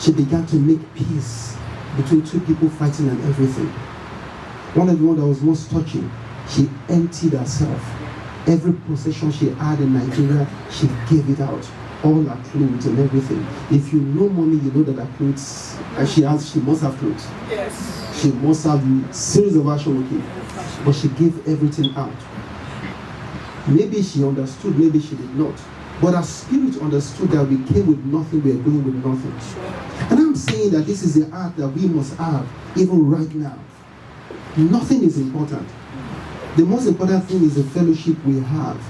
She began to make peace between two people fighting and everything. One of the ones that was most touching, she emptied herself. Every possession she had in Nigeria, she gave it out. All her clothes and everything. If you know mommy, you know that her clothes, she must have clothes. Yes. She must have a series of ashwoki. But she gave everything out. Maybe she understood, maybe she did not. But her spirit understood that we came with nothing, we are going with nothing. And I'm saying that this is the art that we must have, even right now. Nothing is important. The most important thing is the fellowship we have.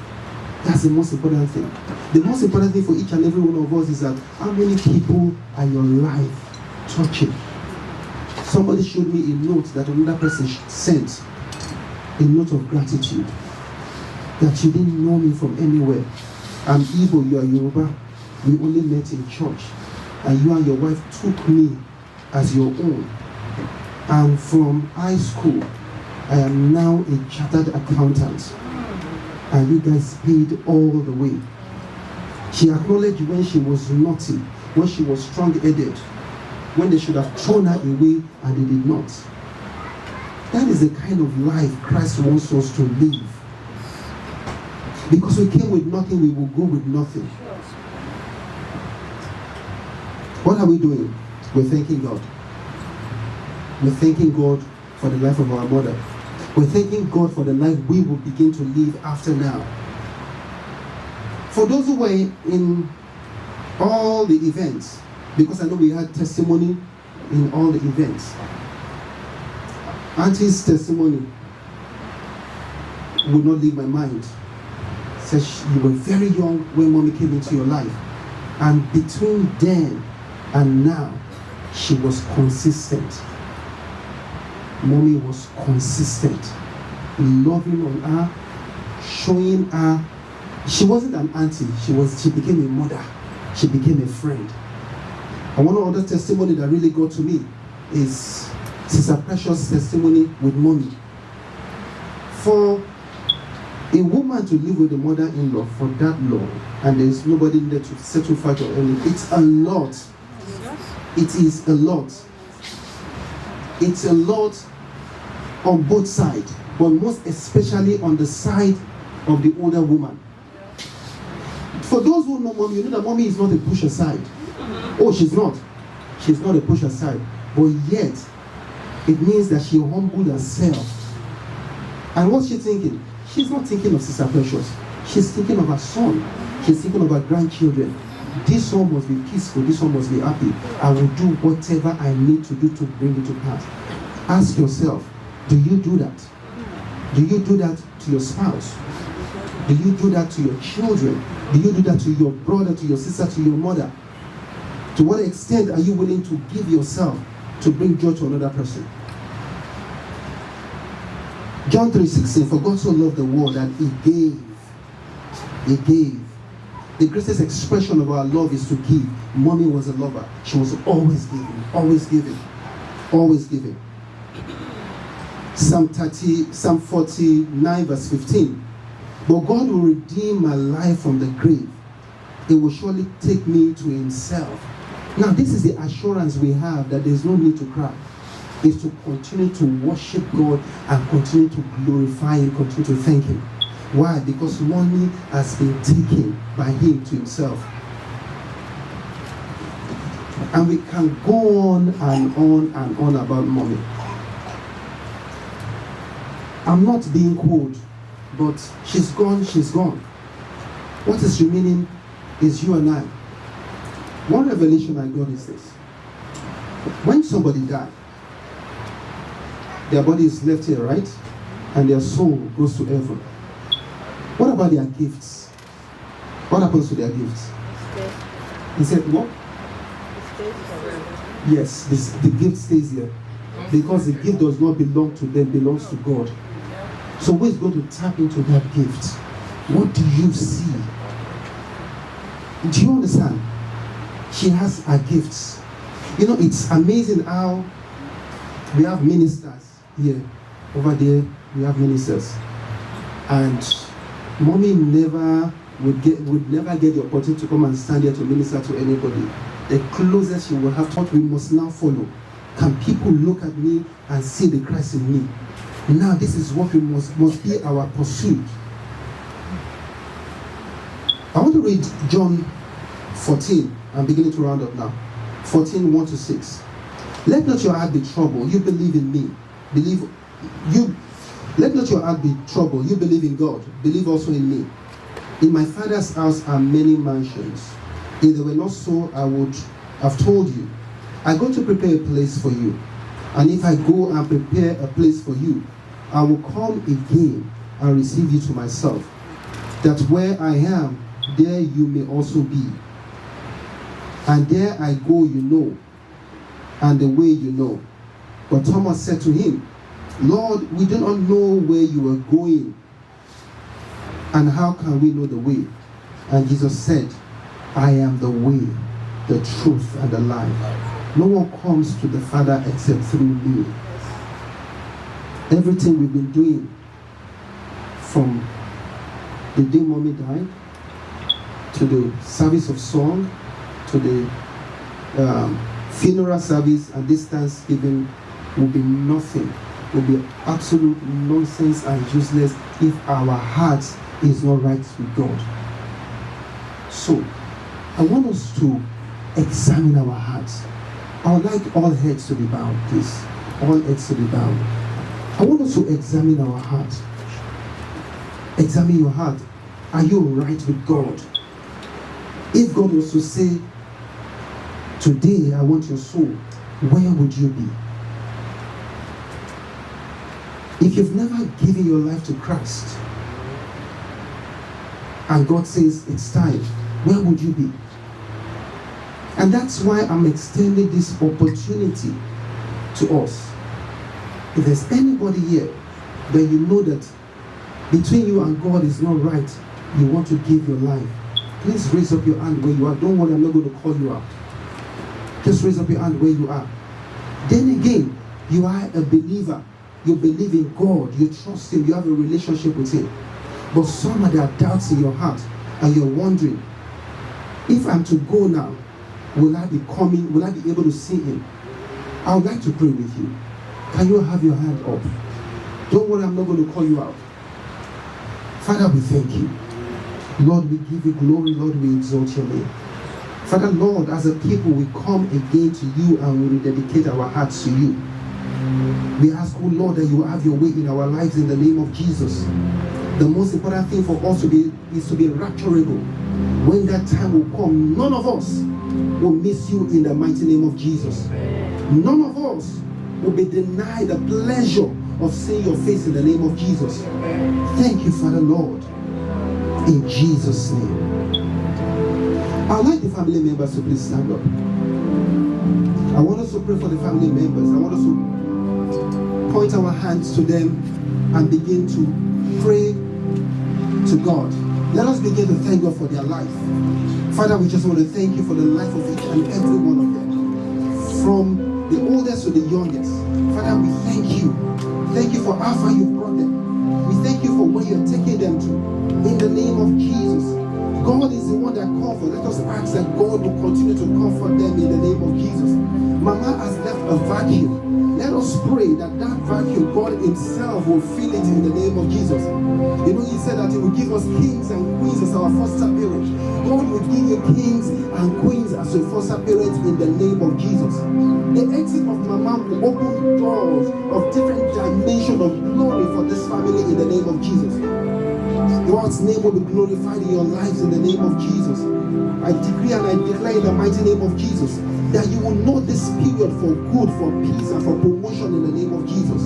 That's the most important thing. The most important thing for each and every one of us is that how many people are your life touching? Somebody showed me a note that another person sent, a note of gratitude. That you didn't know me from anywhere. I'm Igbo, you are Yoruba. We only met in church. And you and your wife took me as your own. And from high school, I am now a chartered accountant. And you guys paid all the way. She acknowledged when she was naughty, when she was strong-headed, when they should have thrown her away and they did not. That is the kind of life Christ wants us to live. Because we came with nothing, we will go with nothing. What are we doing? We're thanking God. We're thanking God for the life of our mother. We're thanking God for the life we will begin to live after now. For those who were in all the events, because I know we had testimony in all the events. Auntie's testimony would not leave my mind. Says you were very young when mommy came into your life. And between then and now, she was consistent. Mommy was consistent. Loving on her, showing her. She wasn't an auntie, she became a mother. She became a friend. And one other testimony that really got to me is Sister Precious' testimony with mommy. For a woman to live with a mother-in-law for that long, and there's nobody there to settle fight or anything, it's a lot. It is a lot. It's a lot on both sides, but most especially on the side of the older woman. For those who know mommy, you know that mommy is not a push aside. Oh, she's not. She's not a push aside. But yet, it means that she humbled herself. And what's she thinking? She's not thinking of Sister Precious. She's thinking of her son. She's thinking of her grandchildren. This one must be peaceful. This one must be happy. I will do whatever I need to do to bring it to pass. Ask yourself, do you do that? Do you do that to your spouse? Do you do that to your children? Do you do that to your brother, to your sister, to your mother? To what extent are you willing to give yourself to bring joy to another person? John 3:16, for God so loved the world that He gave. He gave. The greatest expression of our love is to give. Mommy was a lover. She was always giving, always giving, always giving. Psalm 49 verse 15. But God will redeem my life from the grave. He will surely take me to Himself. Now this is the assurance we have that there's no need to cry. Is to continue to worship God and continue to glorify Him, continue to thank Him. Why? Because money has been taken by Him to Himself. And we can go on and on and on about money. I'm not being cold. but she's gone, she's gone. What is remaining is you and I. One revelation I got is this. When somebody dies, their body is left here, right? And their soul goes to heaven. What about their gifts? What happens to their gifts? He said, what? Yes, the gift stays here. Because the gift does not belong to them, belongs to God. So who is going to tap into that gift? What do you see? Do you understand? She has her gifts. You know, it's amazing how we have ministers here. Over there, we have ministers. And mommy would never get the opportunity to come and stand here to minister to anybody. The closest you will have to what we must now follow. Can people look at me and see the Christ in me? Now this is what we must be our pursuit. I want to read John 14. I'm beginning to round up now. 14, 1 to 6. Let not your heart be troubled. You believe in me. Let not your heart be troubled. You believe in God. Believe also in me. In my Father's house are many mansions. If they were not so, I would have told you. I go to prepare a place for you. And if I go and prepare a place for you, I will come again and receive you to myself, that where I am, there you may also be. And there I go, you know, and the way you know. But Thomas said to him, Lord, we do not know where you are going, and how can we know the way? And Jesus said, I am the way, the truth, and the life. No one comes to the Father except through me. Everything we've been doing from the day mommy died, to the service of song, to the funeral service, and this Thanksgiving will be nothing, will be absolute nonsense and useless if our heart is not right with God. So, I want us to examine our hearts. I would like all heads to be bowed, please. All heads to be bowed. I want us to examine our heart. Examine your heart. Are you right with God? If God was to say, today I want your soul, where would you be? If you've never given your life to Christ, and God says it's time, where would you be? And that's why I'm extending this opportunity to us. If there's anybody here that you know that between you and God is not right, you want to give your life, please raise up your hand where you are. Don't worry, I'm not going to call you out. Just raise up your hand where you are. Then again, you are a believer. You believe in God. You trust Him. You have a relationship with Him. But somehow there are doubts in your heart, and you're wondering, if I'm to go now, will I be coming? Will I be able to see Him? I would like to pray with you. Can you have your hand up? Don't worry, I'm not going to call you out. Father, we thank you. Lord, we give you glory. Lord, we exalt your name. Father, Lord, as a people, we come again to you and we rededicate our hearts to you. We ask, oh Lord, that you have your way in our lives in the name of Jesus. The most important thing for us is to be rapturable. When that time will come, none of us will miss you in the mighty name of Jesus. None of us will be denied the pleasure of seeing your face in the name of Jesus. Thank you, Father, Lord. In Jesus' name. I would like the family members to please stand up. I want us to pray for the family members. I want us to point our hands to them and begin to pray to God. Let us begin to thank God for their life. Father, we just want to thank you for the life of each and every one of them, from the oldest to the youngest. Father, we thank you. Thank you for how far you've brought them. We thank you for where you're taking them to. In the name of Jesus. God is the one that comforts. Let us ask that God will continue to comfort them in the name of Jesus. Mama has left a vacuum. Let us pray that that vacuum, God himself will fill it in the name of Jesus. You know, he said that he will give us kings and queens as our foster parents. God will give you kings and queens as your foster parents in the name of Jesus. The exit of Mama will open doors of different dimensions of glory for this family in the name of Jesus. God's name will be glorified in your lives in the name of Jesus. I decree and I declare in the mighty name of Jesus that you will know this period for good, for peace, and for promotion in the name of Jesus.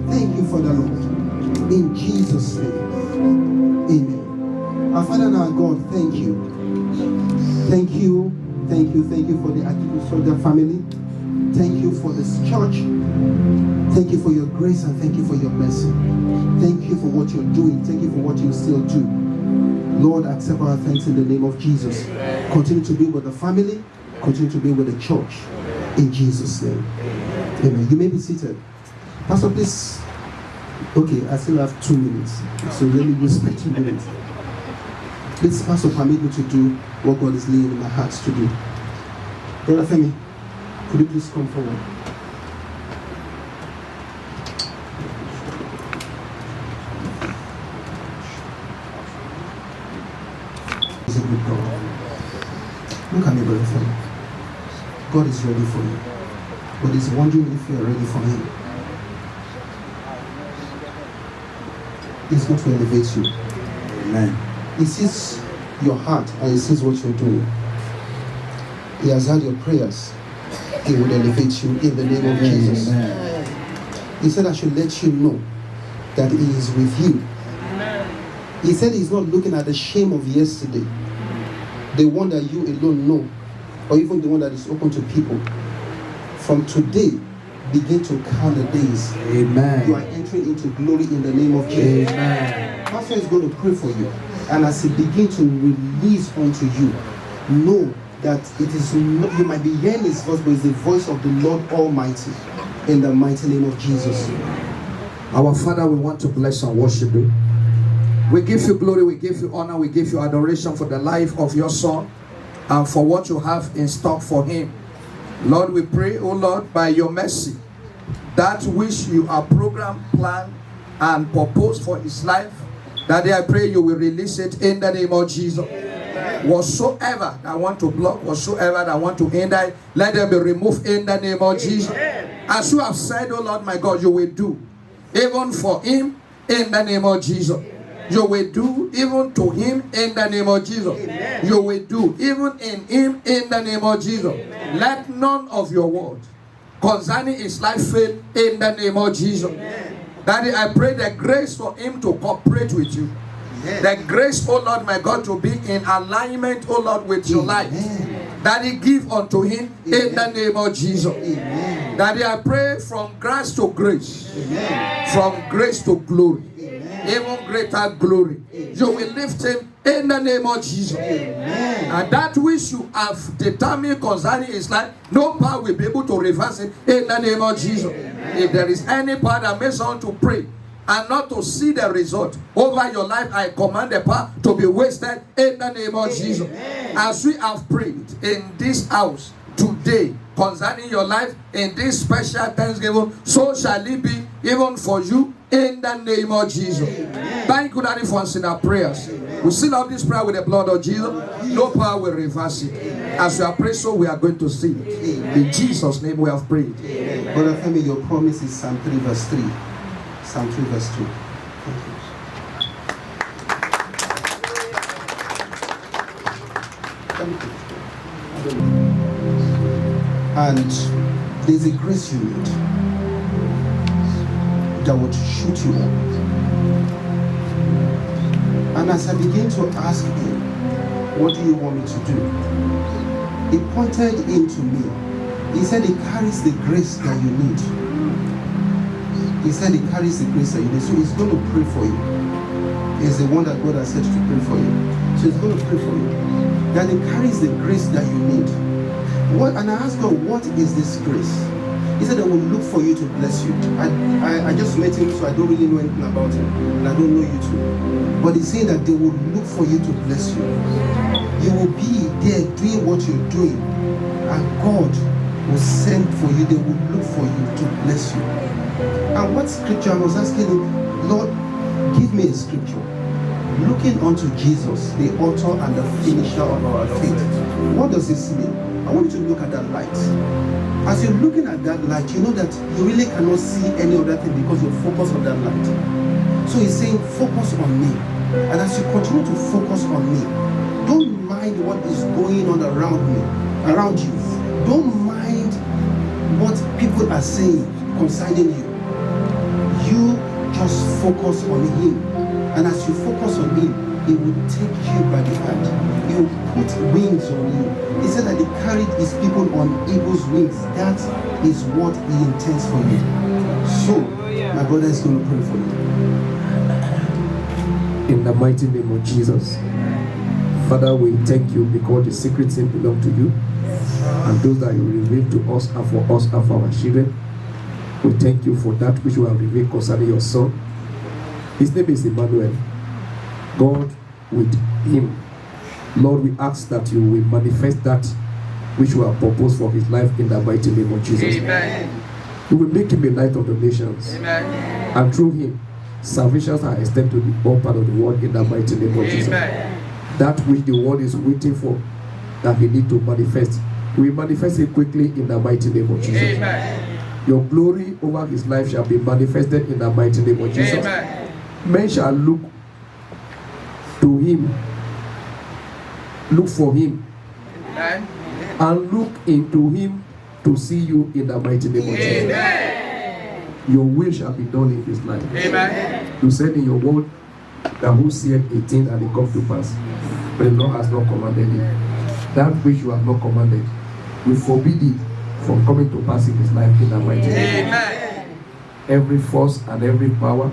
Thank you for the Lord. In Jesus' name. Amen. Our Father and our God, thank you. Thank you. Thank you. Thank you for the Ajiloseda family. Thank you for this church. Thank you for your grace and thank you for your mercy. Thank you for what you're doing. Thank you for what you still do. Lord, accept our thanks in the name of Jesus. Continue to be with the family. Continue to be with the church. In Jesus' name. Amen. You may be seated. Pastor, please. Okay, I still have 2 minutes. So let me just spend 2 minutes. Please, Pastor, permit me to do what God is laying in my heart to do. Brother Femi, could you please come forward? He's a good God. Look at me, Brother Femi. God is ready for you. But He's wondering if you are ready for Him. He's going to elevate you. Amen. He sees your heart and He sees what you're doing. He has heard your prayers. He will elevate you in the name of Jesus. Amen. He said I should let you know that He is with you. He said He's not looking at the shame of yesterday, the one that you alone know, or even the one that is open to people. From today, begin to count the days. Amen. You are entering into glory in the name of Jesus. Amen. Pastor is going to pray for you. And as He begins to release unto you, know that it is not, you might be hearing His voice, but it's the voice of the Lord Almighty in the mighty name of Jesus. Our Father, we want to bless and worship you. We give you glory, we give you honor, we give you adoration for the life of your Son and for what you have in stock for him. Lord, we pray, oh Lord, by your mercy, that which you have programmed, planned, and proposed for his life, that I pray you will release it in the name of Jesus. Whatsoever that want to block, whatsoever that want to hinder, let them be removed in the name of Jesus. As you have said, oh Lord my God, you will do, even for him, in the name of Jesus. You will do even to him in the name of Jesus. Amen. You will do even in him in the name of Jesus. Amen. Let none of your word concerning his life fail in the name of Jesus. Amen. Daddy, I pray the grace for him to cooperate with you. Amen. The grace, oh Lord my God, to be in alignment, oh Lord, with your life. Daddy, give unto him in the name of Jesus. Amen. Daddy, I pray from grace to grace. Amen. From grace to glory. Even greater glory. You will lift him in the name of Jesus. Amen. And that which you have determined concerning his life, no power will be able to reverse it in the name of Jesus. Amen. If there is any power that makes someone to pray and not to see the result over your life, I command the power to be wasted in the name of Jesus. Amen. As we have prayed in this house today concerning your life in this special Thanksgiving, so shall it be even for you in the name of Jesus. Amen. Thank you, Daddy, for answering our prayers. Amen. We seal up this prayer with the blood of Jesus. No power will reverse it. Amen. As we have prayed, so we are going to see it. Amen. In Jesus' name we have prayed. Amen. Brother Femi, your promise is Psalm 3 verse 3. Psalm 3 verse 2. Thank you. And there's a grace you need that would shoot you up. And as I began to ask him, what do you want me to do? He pointed into me. He said he carries the grace that you need. He said he carries the grace that you need. So he's going to pray for you. He's the one that God has said to pray for you. So he's going to pray for you. That he carries the grace that you need. And I asked God, what is this grace? He said, I will look for you to bless you. I just met him, so I don't really know anything about him. And I don't know you too. But he's saying that they will look for you to bless you. You will be there doing what you're doing. And God will send for you. They will look for you to bless you. And what scripture I was asking him, Lord, give me a scripture. Looking unto Jesus, the author and the finisher of our faith. What does this mean? I want you to look at that light. As you're looking at that light, you know that you really cannot see any other thing because you're focused on that light. So he's saying, focus on me. And as you continue to focus on me, don't mind what is going on around you. Don't mind what people are saying concerning you. You just focus on him. And as you focus on him, he will take you by the hand. He will put wings on you. He said that he carried his people on eagle's wings. That is what he intends for you. So, my brother is going to pray for you. In the mighty name of Jesus. Father, we thank you because the secret things belong to you. And those that you reveal to us are for us and for our children. We thank you for that which you have revealed concerning your son. His name is Emmanuel. God with him. Lord, we ask that you will manifest that which you have proposed for his life in the mighty name of Jesus. Amen. You will make him a light of the nations. Amen. And through him, salvations are extended to the all part of the world in the mighty name of Jesus. Amen. That which the world is waiting for, that he need to manifest, we manifest it quickly in the mighty name of Jesus. Amen. Your glory over his life shall be manifested in the mighty name of Jesus. Amen. Men shall look to him, look for him, Amen. and look into him to see you in the mighty name of Jesus. Amen. Your will shall be done in his life. Amen. You said in your word that who said a thing and it come to pass, but the Lord has not commanded it. That which you have not commanded, we forbid it from coming to pass in his life in the mighty name. Amen. Every force and every power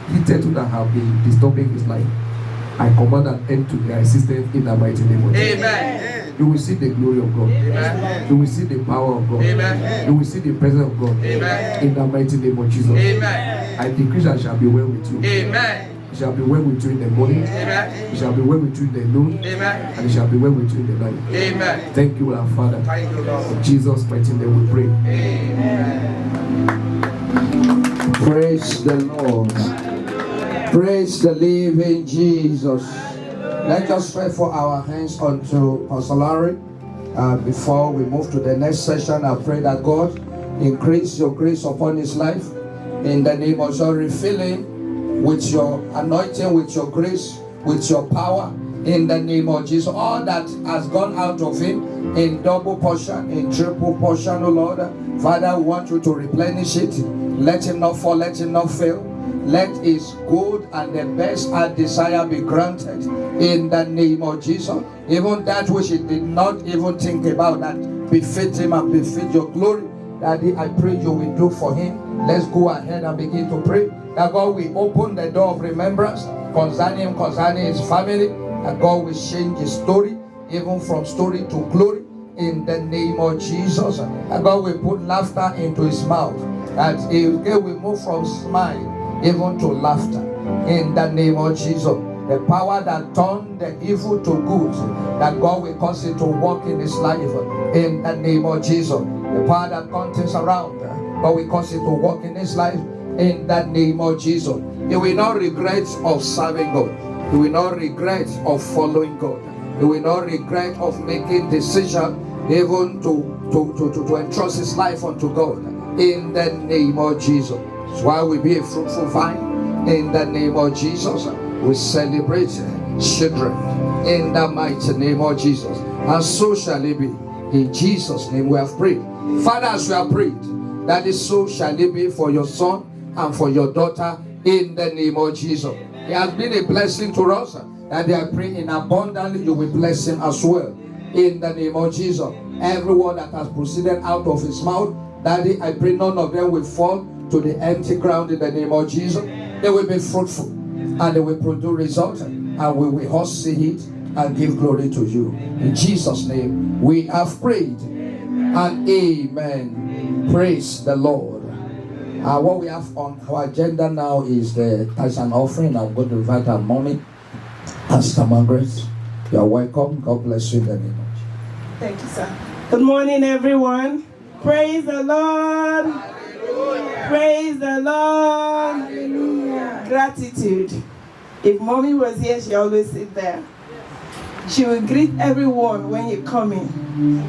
hitherto that have been disturbing his life, I command an end to their existence in the mighty name of Jesus. Amen. You will see the glory of God. Amen. You will see the power of God. Amen. You will see the presence of God. Amen. In the mighty name of Jesus. Amen. I decree that it shall be well with you. Amen. It shall be well with you in the morning. Amen. It shall be well with you in the noon. Amen. And it shall be well with you in the night. Amen. Thank you, our Father. Thank you, Lord. In Jesus' mighty name we pray. Amen. Praise the Lord. Praise the living Jesus. Let us pray for our hands unto Pastor Larry. Before we move to the next session, I pray that God increase your grace upon his life. In the name of Jesus, refill him with your anointing, with your grace, with your power. In the name of Jesus, all that has gone out of him in double portion, in triple portion, oh Lord. Father, we want you to replenish it. Let him not fall, let him not fail. Let his good and the best heart desire be granted in the name of Jesus. Even that which he did not even think about, that befit him and befit your glory, Daddy, I pray you will do for him. Let's go ahead and begin to pray that God will open the door of remembrance concerning him, concerning his family, that God will change his story, even from story to glory, in the name of Jesus. That God will put laughter into his mouth, that he will move from smile even to laughter, in the name of Jesus. The power that turned the evil to good, that God will cause it to work in his life, in the name of Jesus. The power that turned things around, God will cause it to work in his life, in the name of Jesus. He will not regret of serving God. He will not regret of following God. He will not regret of making decision, even to entrust his life unto God, in the name of Jesus. That's why we be a fruitful vine, in the name of Jesus. We celebrate children in the mighty name of Jesus, and so shall it be. In Jesus' name we have prayed. Father, as we have prayed, that is so shall it be for your son and for your daughter, in the name of Jesus. It has been a blessing to us, and I pray in abundantly you will bless him as well, in the name of Jesus. Every word that has proceeded out of his mouth, Daddy, I pray none of them will fall to the empty ground, in the name of Jesus. They will be fruitful and they will produce results, and we will all see it and give glory to you. In Jesus' name we have prayed, and amen. Praise the Lord. What we have on our agenda now is the tithes and offering. I'm going to invite our mommy, Pastor Margaret. You are welcome. God bless you in the name of Jesus. Thank you, sir. Good morning, everyone. Praise the Lord. Hallelujah. Praise the Lord. Hallelujah. Gratitude. If mommy was here, she always sit there. She will greet everyone when you come in.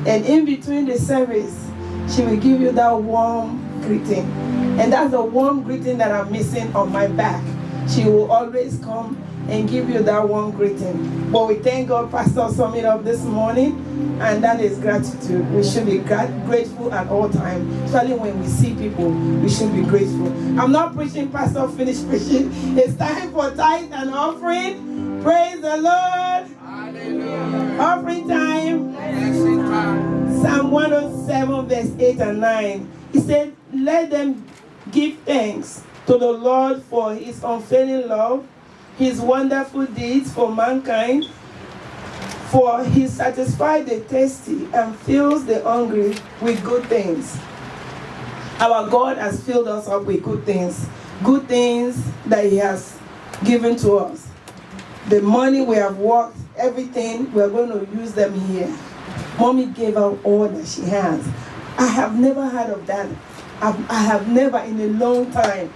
And in between the service, she will give you that warm greeting. And that's the warm greeting that I'm missing on my back. She will always come and give you that one greeting. But we thank God Pastor summed it up this morning, and that is gratitude. We should be grateful at all times, especially when we see people, we should be grateful. I'm not preaching, Pastor finished preaching. It's time for tithe and offering. Praise the Lord. Hallelujah. Offering time. Blessing time. Psalm 107 verse 8 and 9. He said, let them give thanks to the Lord for his unfailing love, his wonderful deeds for mankind, for he satisfies the thirsty and fills the hungry with good things. Our God has filled us up with good things that he has given to us. The money we have worked, everything, we are going to use them here. Mommy gave out all that she has. I have never heard of that. I have never in a long time,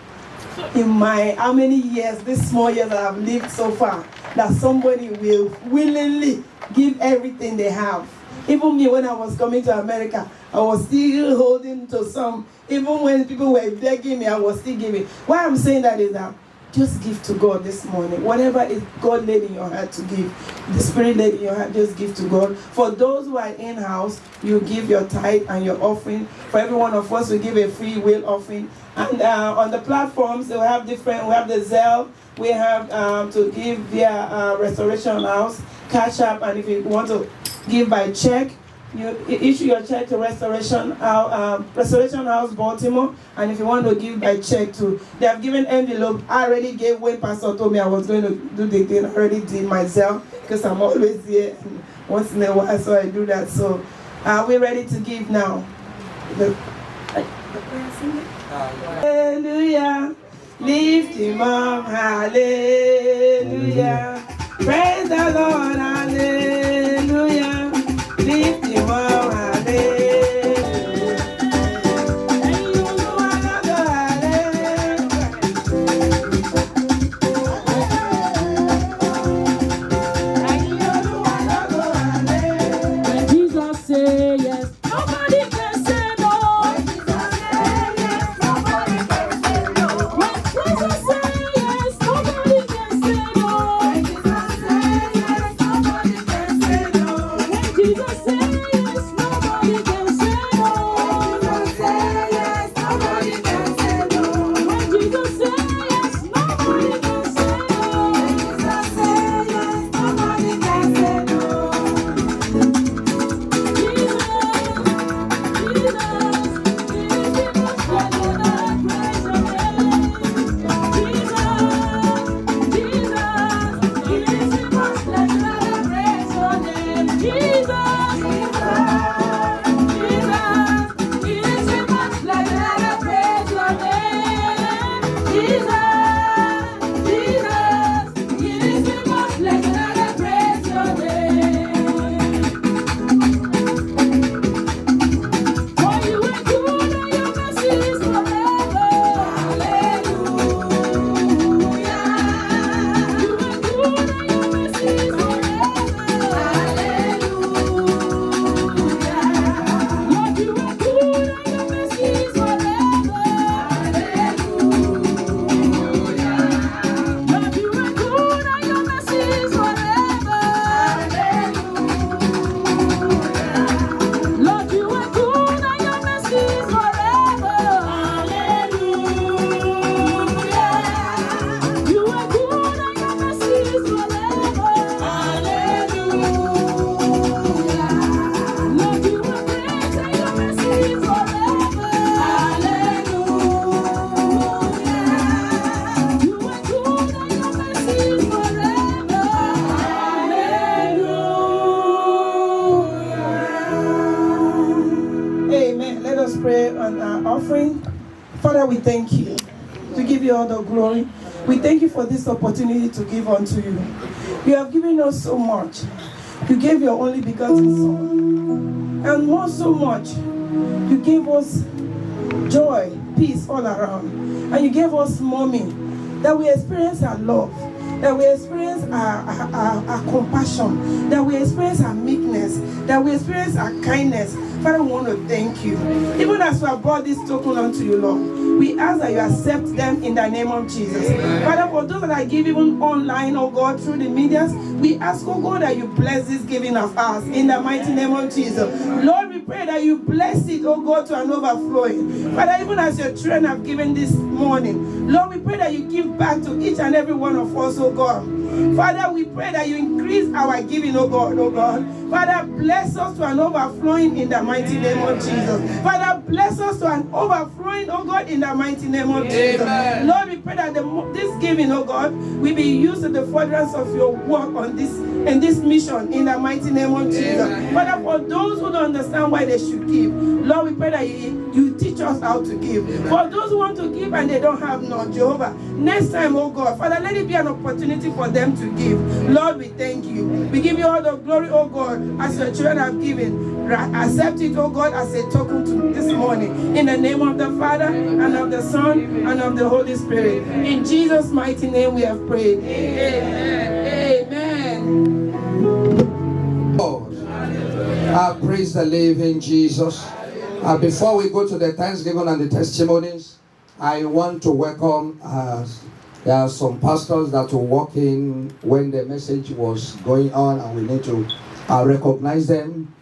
in my how many years, this small years that I've lived so far, that somebody will willingly give everything they have. Even me, when I was coming to America, I was still holding to some. Even when people were begging me, I was still giving. Why I'm saying that is that just give to God this morning. Whatever is God laid in your heart to give, the Spirit laid in your heart, just give to God. For those who are in-house, you give your tithe and your offering. For every one of us, we give a free will offering. And on the platforms, we have different, we have the Zelle, we have to give via Restoration House, Cash App, and if you want to give by check, you issue your check to Restoration House, Baltimore. And if you want to give by check too, they have given envelope. I already gave when Pastor told me I was going to do the thing. I already did myself because I'm always here once in a while, so I do that. So we're ready to give now. Hallelujah, lift him up, hallelujah, praise the Lord, hallelujah, lift him up, hallelujah. Father, we thank you. We give you all the glory. We thank you for this opportunity to give unto you. You have given us so much. You gave your only begotten Son. And more so much, you gave us joy, peace all around. And you gave us mommy, that we experience our love, that we experience our compassion, that we experience our meekness, that we experience our kindness. Father, we want to thank you. Even as we have brought this token unto you, Lord, We ask that you accept them in the name of Jesus. Father, for those that are giving online, oh God, through the medias, we ask, oh God, that you bless this giving of us in the mighty name of Jesus. Lord, we pray that you bless it, oh God, to an overflowing. Father, even as your children have given this morning, Lord, we pray that you give back to each and every one of us, oh God. Father, we pray that you increase our giving, oh God, oh God. Father, bless us to an overflowing in the mighty name of Jesus. Father, bless us to an overflowing, oh God, in the mighty name of Jesus. Amen. Lord, we pray that this giving, oh God, will be used to the furtherance of your work on this in this mission in the mighty name of Jesus. Amen. Father, for those who don't understand why they should give, Lord, we pray that you teach us how to give. Amen. For those who want to give and they don't have none, Jehovah, next time, oh God, Father, let it be an opportunity for them to give. Lord, we thank you. We give you all the glory, oh God, as your children have given. Accept it, oh God, as a token to this morning. In the name of the Father, and of the Son, and of the Holy Spirit. In Jesus' mighty name we have prayed. Amen. Amen. Lord, I praise the living Jesus. Before we go to the Thanksgiving and the testimonies, I want to welcome there are some pastors that will walk in when the message was going on, and we need to recognize them.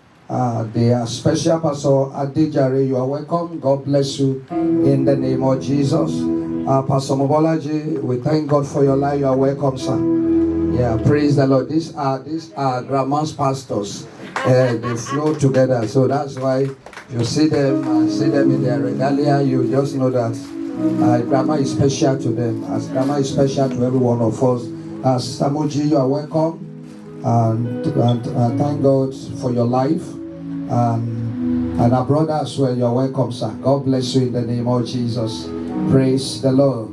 They are special. Pastor Adijare, you are welcome. God bless you in the name of Jesus. Pastor Mobolaji, we thank God for your life. You are welcome, sir. Yeah, praise the Lord. These are grandma's pastors. They flow together, so that's why you see them in their regalia. You just know that grandma is special to them, as grandma is special to every one of us. Samuji, you are welcome. And thank God for your life. And our brother as well, you are welcome, sir. God bless you in the name of Jesus. Praise the Lord.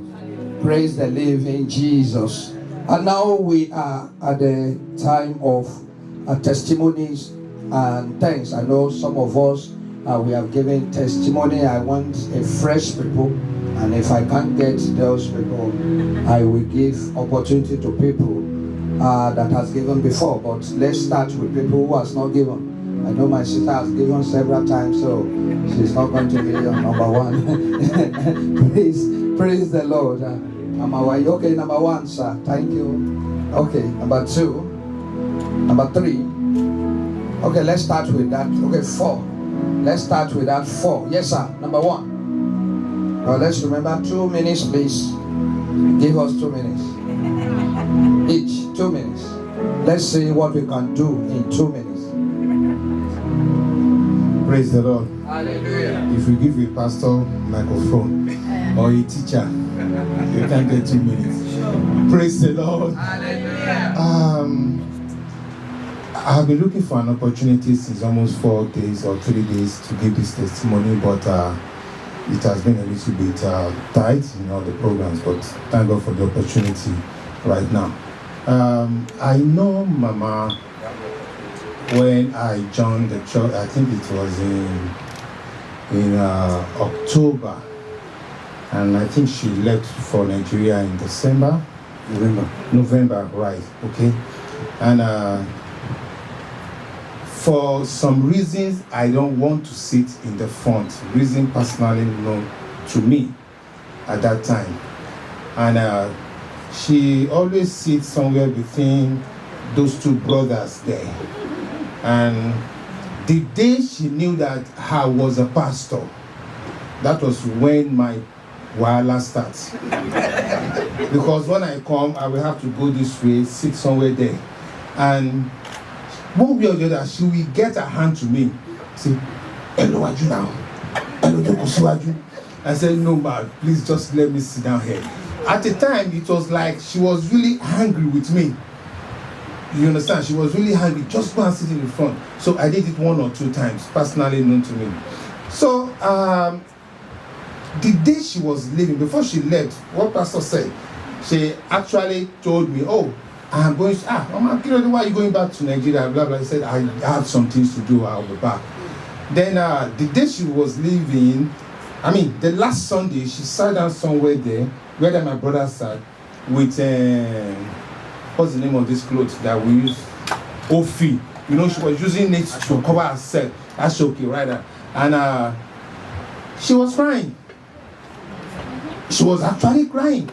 Praise the living Jesus. And now we are at the time of testimonies and thanks. I know some of us, we have given testimony. I want a fresh people. And if I can't get those people, I will give opportunity to people that has given before. But let's start with people who has not given. I know my sister has given several times, so she's not going to be on number one. praise the Lord. Okay, number one, sir. Thank you. Okay, number two. Number three. Okay, let's start with that. Okay, 4. Let's start with that 4. Yes, sir. Number 1. Now let's remember 2 minutes, please. Give us 2 minutes. Each 2 minutes. Let's see what we can do in 2 minutes. Praise the Lord. Hallelujah. If we give a pastor microphone or a teacher, you can get 2 minutes. Praise the Lord. Hallelujah. I've been looking for an opportunity since almost 4 days or 3 days to give this testimony, but it has been a little bit tight in all the programs, but thank God for the opportunity right now. I know Mama when I joined the church. I think it was in October, and I think she left for Nigeria in November, right? Okay, and for some reasons, I don't want to sit in the front. Reason personally known to me at that time. And she always sits somewhere between those 2 brothers there. And the day she knew that I was a pastor, that was when my wahala starts. Because when I come, I will have to go this way, sit somewhere there. And one way or the other, she will get her hand to me. Say, hello, Aju now. Hello, Aju. I said, no, man, please just let me sit down here. At the time, it was like she was really angry with me. You understand? She was really angry. Just go and sit in the front. So I did it 1 or 2 times, personally known to me. So, the day she was leaving, before she left, what Pastor said, she actually told me, oh, I'm going, Mama, why are you going back to Nigeria? Blah, blah. He said, I have some things to do, I'll be back. Then the day she was leaving, the last Sunday, she sat down somewhere there, where my brother sat, with, what's the name of this clothes that we use? Ofi. You know, she was using it to cover herself. Ashoki, right? And she was crying. She was actually crying.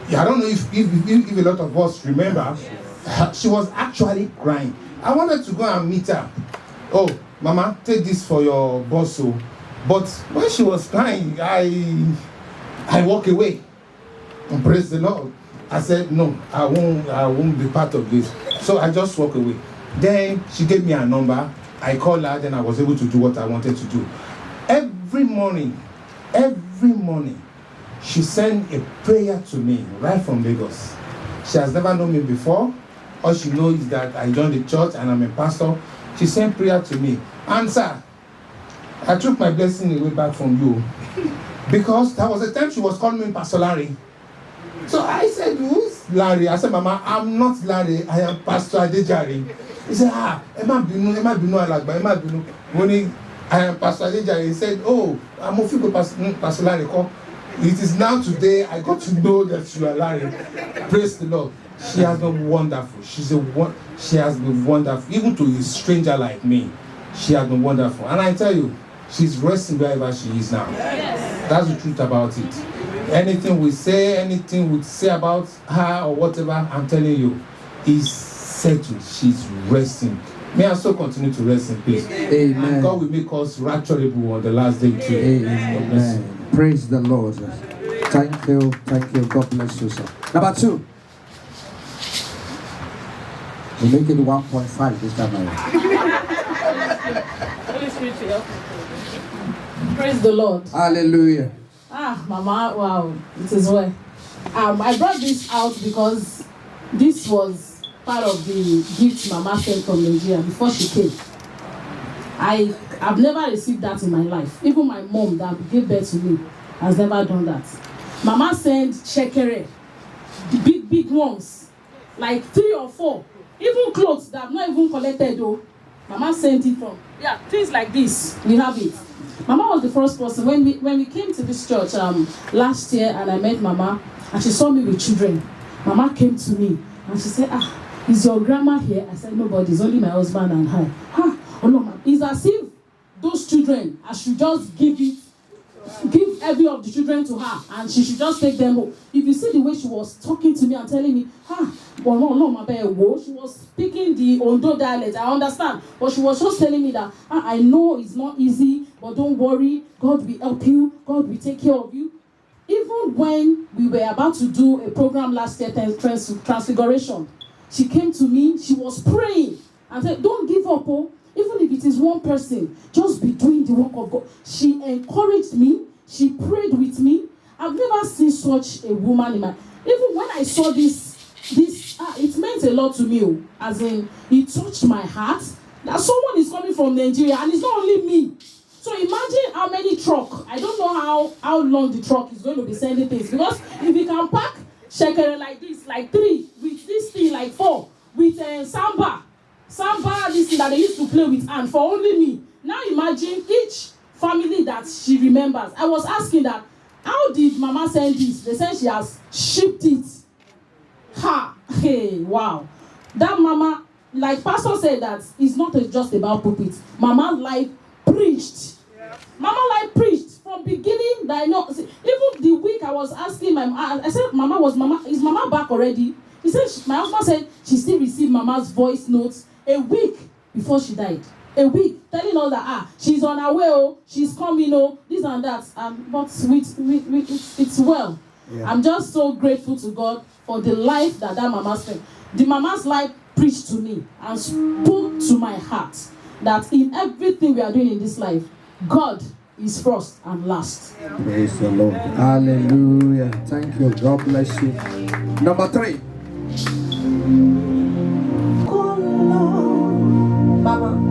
Yeah, I don't know if a lot of us remember. She was actually crying. I wanted to go and meet her. Oh, Mama, take this for your boss. But when she was crying, I walk away. And praise the Lord. I said, no, I won't be part of this. So I just walk away. Then she gave me a number. I called her, then I was able to do what I wanted to do. Every morning, she sent a prayer to me right from Lagos. She has never known me before. All she knows is that I joined the church and I'm a pastor. She sent prayer to me. And sir, I took my blessing away back from you. Because there was a time she was calling me Pastor Larry. So I said, who's Larry? I said, Mama, I'm not Larry, I am Pastor Adejari. He said, Emma Binu, Alagba. When I am Pastor Adejari, he said, oh, I'm a few Pastor Larry. It is now today I got to know that you are Larry. Praise the Lord. She has been wonderful. She has been wonderful. Even to a stranger like me, she has been wonderful. And I tell you, she's resting wherever she is now. Yes. That's the truth about it. Anything we say about her or whatever, I'm telling you, is settled. She's resting. May I so continue to rest in peace. Amen. And God will make us rapturable on the last day too. Amen. Praise the Lord. Thank you. God bless you, sir. Number 2. We make it 1.5 this time around. Holy Spirit will help me. Praise the Lord. Hallelujah. Mama, wow, it is well. I brought this out because this was part of the gift Mama sent from Nigeria before she came. I've never received that in my life. Even my mom that gave birth to me has never done that. Mama sent shekere, the big ones, like 3 or 4. Even clothes that I've not even collected though. Mama sent it from. Yeah, things like this. We have it. Mama was the first person when we came to this church last year, and I met Mama and she saw me with children. Mama came to me and she said, is your grandma here? I said, nobody, it's only my husband and I. Oh no, ma. It's as if those children, I should just give every of the children to her and she should just take them home. If you see the way she was talking to me and telling me, she was speaking the Ondo dialect, I understand, but she was just telling me that I know it's not easy, but don't worry, God will help you, God will take care of you. Even when we were about to do a program last year, Transfiguration, she came to me, she was praying and said, don't give up, even if it is one person, just be doing the work of God. She encouraged me, she prayed with me. I've never seen such a woman in my. Even when I saw this, it meant a lot to me. As in, it touched my heart that someone is coming from Nigeria, and it's not only me. So imagine how many truck. I don't know how long the truck is going to be sending things, because if you can pack shekere like this, like 3, with this thing like 4, with samba, this thing that they used to play with, and for only me. Now imagine each family that she remembers. I was asking that, how did Mama send this? They said she has shipped it. Hey, wow. That Mama, like Pastor said, that it's not just about pulpit. Mama's life preached. Yeah. Mama life preached from beginning. That I know. Even the week I was asking I said, is Mama back already? He said, my husband said she still received Mama's voice notes a week before she died. A week, telling us that she's on her way, she's coming, this and that. But it's well. Yeah. I'm just so grateful to God for the life that Mama spent. The Mama's life preached to me and spoke to my heart that in everything we are doing in this life, God is first and last. Praise the Lord. Hallelujah. Thank you. God bless you. Number 3. Mama.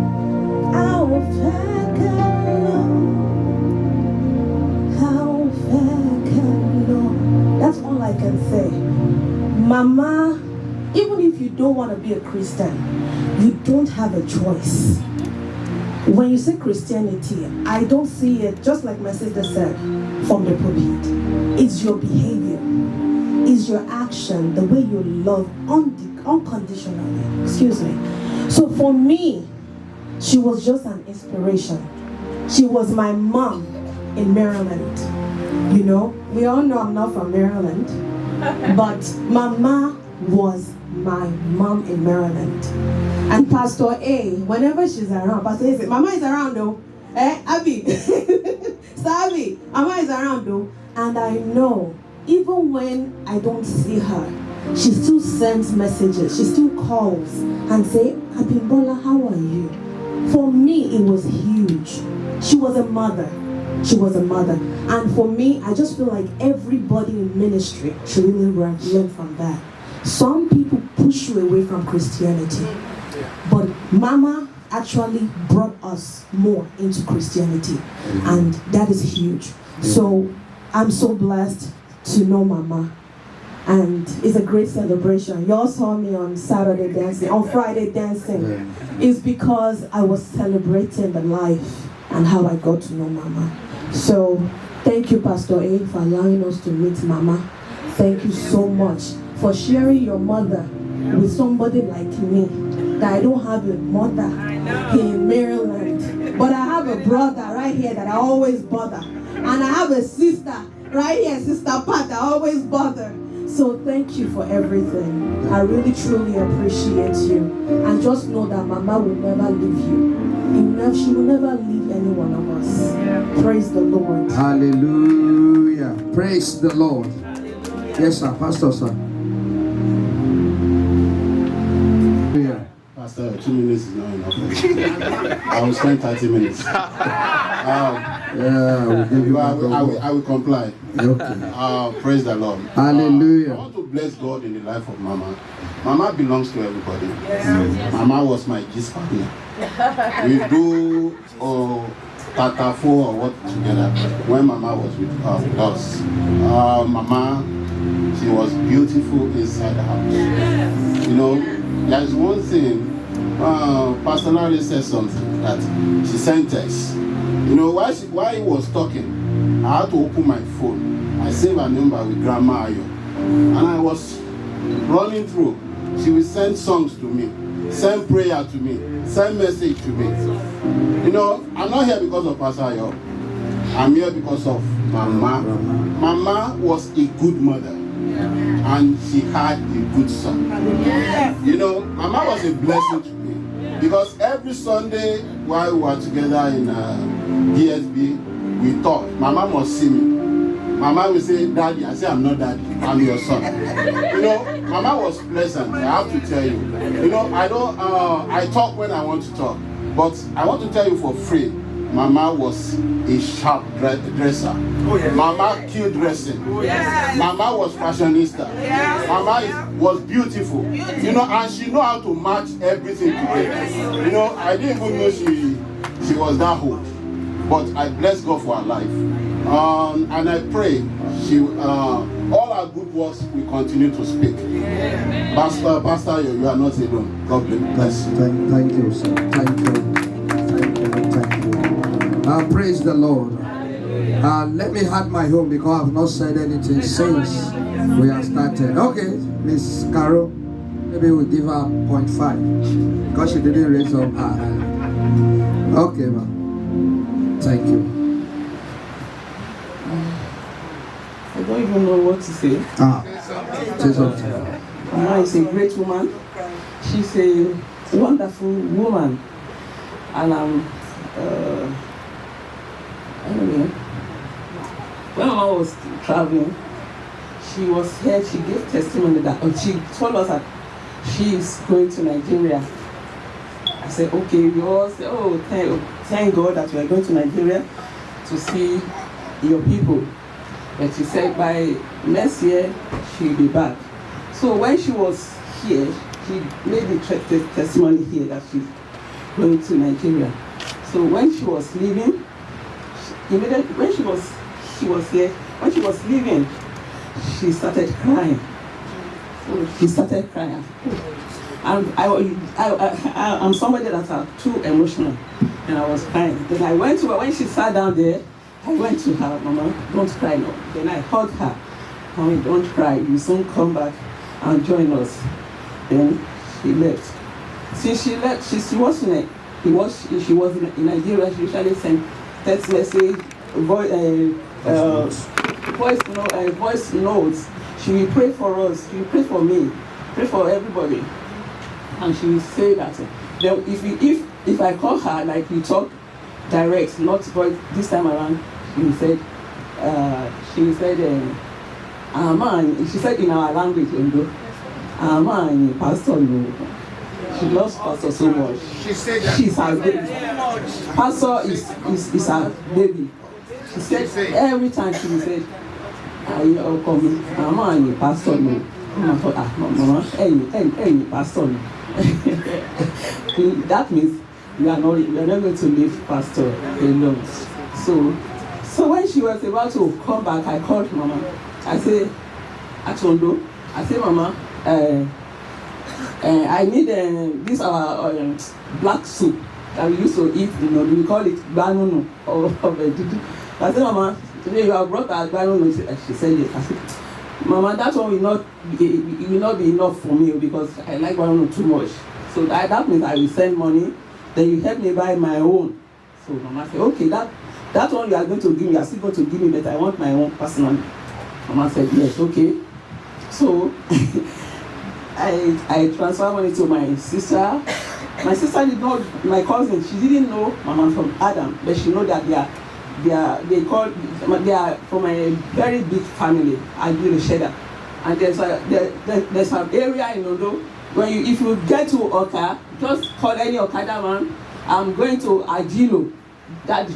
That's all I can say. Mama, even if you don't want to be a Christian, you don't have a choice. When you say Christianity, I don't see it, just like my sister said, from the pulpit. It's your behavior. It's your action, the way you love unconditionally. Excuse me. So for me, she was just an inspiration. She was my mom in Maryland. You know, we all know I'm not from Maryland, but Mama was my mom in Maryland. And Pastor A, whenever she's around, Pastor A says, Mama is around though. Abby, Sabi, Mama is around though. And I know, even when I don't see her, she still sends messages, she still calls and say, Abimbola, how are you? For me, it was huge. She was a mother. She was a mother. And for me, I just feel like everybody in ministry should really learn from that. Some people push you away from Christianity, but Mama actually brought us more into Christianity, and that is huge. So I'm so blessed to know Mama, and it's a great celebration. Y'all saw me on Saturday dancing, on Friday dancing. It's because I was celebrating the life and how I got to know Mama. So thank you, Pastor A, for allowing us to meet Mama. Thank you so much for sharing your mother with somebody like me, that I don't have a mother in Maryland, but I have a brother right here that I always bother, and I have a sister right here, Sister Pat, I always bother. So thank you for everything. I really truly appreciate you, and just know that Mama will never leave you. She will never leave any one of us. Praise the Lord. Hallelujah. Praise the Lord. Yes, sir. Pastor, sir. Pastor, 2 minutes is not enough. I will spend 30 minutes. We'll give you I will comply. Okay. Praise the Lord. Hallelujah. I want to bless God in the life of Mama. Mama belongs to everybody. Mama was my gist partner. We do Tatafo or what together when Mama was with us. Mama, she was beautiful inside the house. You know, there's one thing, Pastor Larry said something that she sent us. You know, while he was talking, I had to open my phone. I saved her number with Grandma Ayo. And I was running through. She would send songs to me, send prayer to me, send message to me. You know, I'm not here because of Pastor Ayo. I'm here because of Mama. Mama was a good mother. And she had a good son. You know, Mama was a blessing to me, because every Sunday while we were together in DSB, we talked. Mama must see me. Mama will say, Daddy. I say, I'm not Daddy, I'm your son. You know, Mama was pleasant, I have to tell you. You know, I talk when I want to talk, but I want to tell you for free, Mama was a sharp dresser. Mama killed dressing. Mama was fashionista. Mama was beautiful. You know, and she know how to match everything together. You know, I didn't even know she was that old. But I bless God for her life. And I pray all our good works will continue to speak. Pastor, you are not alone. God bless you. Thank you, sir. Thank you. Praise the Lord. Let me have my home, because I've not said anything since we have started. Okay, Miss Carol, maybe we'll give her 0.5 because she didn't raise up her hand. Okay, ma'am. Thank you. I don't even know what to say. Say something. Mama is a great woman. She's a wonderful woman. And anyway, when Mama was traveling, she was here, she gave testimony that, she told us that she is going to Nigeria. I said, okay, we all said, oh, thank God that we are going to Nigeria to see your people. But she said by next year, she'll be back. So when she was here, she made the testimony here that she's going to Nigeria. So when she was leaving, when she was here, when she was leaving, she started crying. So she started crying. And I'm somebody that's too emotional, and I was crying. Then I went to her, when she sat down there, I went to her, Mama, don't cry no. Then I hugged her. Mommy, don't cry, you soon come back and join us. Then she left. Since she left, she was in Nigeria, she usually sent text message, voice notes. She will pray for us. She will pray for me, pray for everybody, and she will say that. Then if I call her, like we talk direct, not voice this time around, she said, Aman. She said in our language, Aman, Pastor. No. She loves Pastor so much. She said that. She's her baby. Pastor is her baby. She said every time she said, you all coming, Aman, Pastor. No. Mama, any Pastor. No. That means we are not going to leave Pastor alone. So when she was about to come back, I called Mama. I say, Atondo, I say, Mama, I need this our black soup that we used to eat. We call it banunu or I said, Mama, today you have brought our banunu. She said yes. I said, Mama, that one will not be enough for me because I like banunu too much. So that means I will send money. Then you help me buy my own. So Mama said, okay, that one you are going to give me, you are still going to give me, but I want my own personally. Mama said, yes, okay. So I transferred money to my sister. My sister did not, my cousin, she didn't know Mama from Adam, but she know that they are from a very big family, Ajiloseda. And there's an area in Ondo, if you get to Oka, just call any Okada man, I'm going to Ajilo. That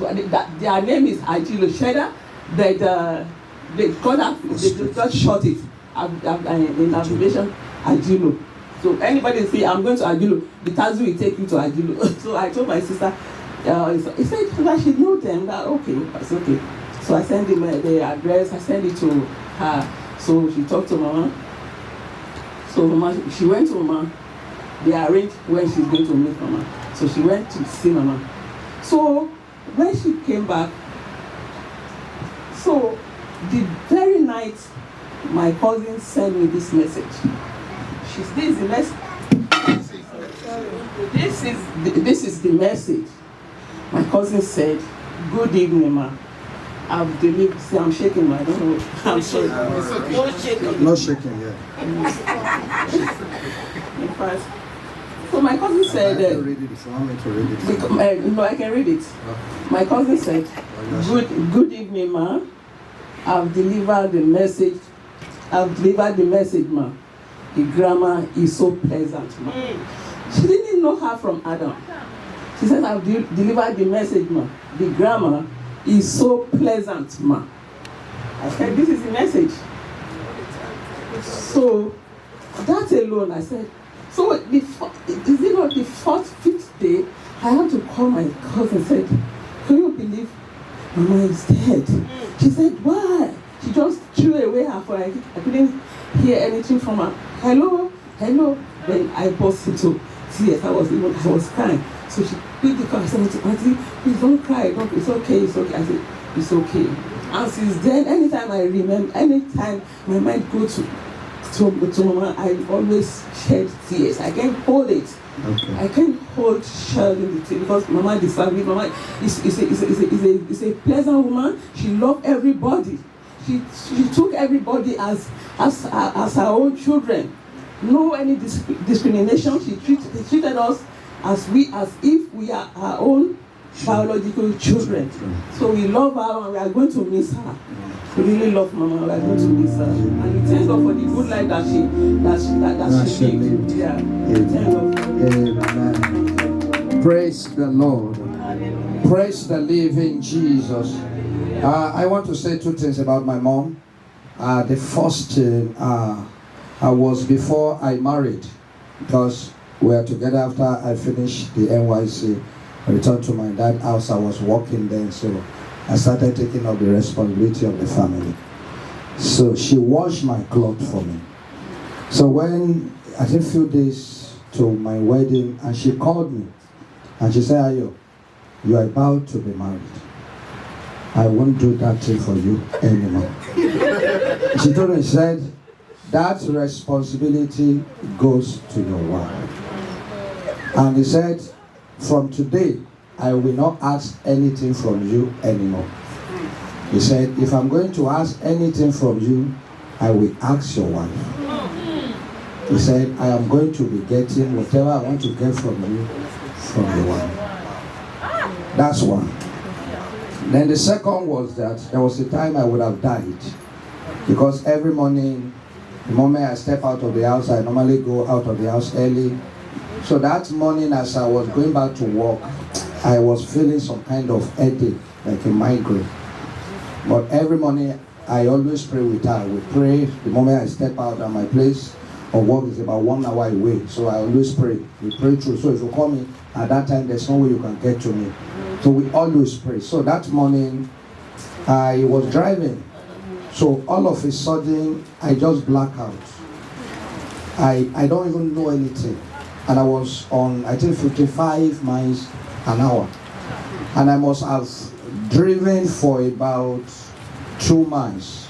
their name is Ajiloseda, but they call that, they just short it in abbreviation Ajilo. So anybody say I'm going to Ajilo, the taxi will take you to Ajilo. So I told my sister, he said I should know them. That okay, it's okay. So I sent him the address. I sent it to her. So she talked to Mama. So Mama, she went to Mama. They arranged when she's going to meet Mama. So she went to see Mama. So when she came back, so the very night my cousin sent me this message. This is the message. This is the message. My cousin said, "Good evening, ma. I've delivered." See, I'm shaking, I don't know. I'm sorry. Not shaking, yeah. In fact, so my cousin said, I can read it if you want me to read it. no, I can read it. My cousin said, "Good evening, ma. I've delivered the message. Ma. The grammar is so pleasant, ma." She didn't know her from Adam. She said, "I've delivered the message, ma. The grammar is so pleasant, ma." I said, "This is the message." So that alone, I said, so is it not the fifth day? I had to call my cousin and said, "Can you believe Mama is dead?" She said, "Why?" She just threw away her phone. I couldn't hear anything from her. Hello. Then I burst into tears. I was crying. So she picked the car and said, "Auntie, please don't cry. It's okay. I said, "It's okay." And since then, anytime my mind goes to Mama, I always shed tears. I can't hold it. Okay. I can't hold shedding the tears because Mama deserves it. Mama is a pleasant woman. She loved everybody. She took everybody as her own children. No any discrimination. She treated us as if we are her own biological children. So we love her and we are going to miss her. We really love Mama. We are going to miss her. And we thank God for the good life that she lived. Yeah. Amen. Praise the Lord. Praise the living Jesus. I want to say two things about my mom. The first thing was before I married, because we were together after I finished the NYC. I returned to my dad's house. I was working then, so I started taking up the responsibility of the family. So she washed my clothes for me. So when I think a few days to my wedding, and she called me, and she said, "Ayo, you are about to be married. I won't do that thing for you anymore." She told me, she said, "That responsibility goes to your wife." And he said, "From today, I will not ask anything from you anymore." He said, if I'm going to ask anything from you, I will ask your wife. He said, I am going to be getting whatever I want to get from you, from your wife. That's one. Then the second was that there was a time I would have died. Because every morning, the moment I step out of the house, I normally go out of the house early. So that morning as I was going back to work, I was feeling some kind of headache, like a migraine. But every morning, I always pray with her. We pray the moment I step out of my place of work is about 1 hour away. So I always pray. We pray through. So if you call me at that time, there's no way you can get to me. So we always pray. So that morning, I was driving. So all of a sudden, I just black out. I don't even know anything. And I was on, I think, 55 miles an hour. And I must have driven for about 2 miles.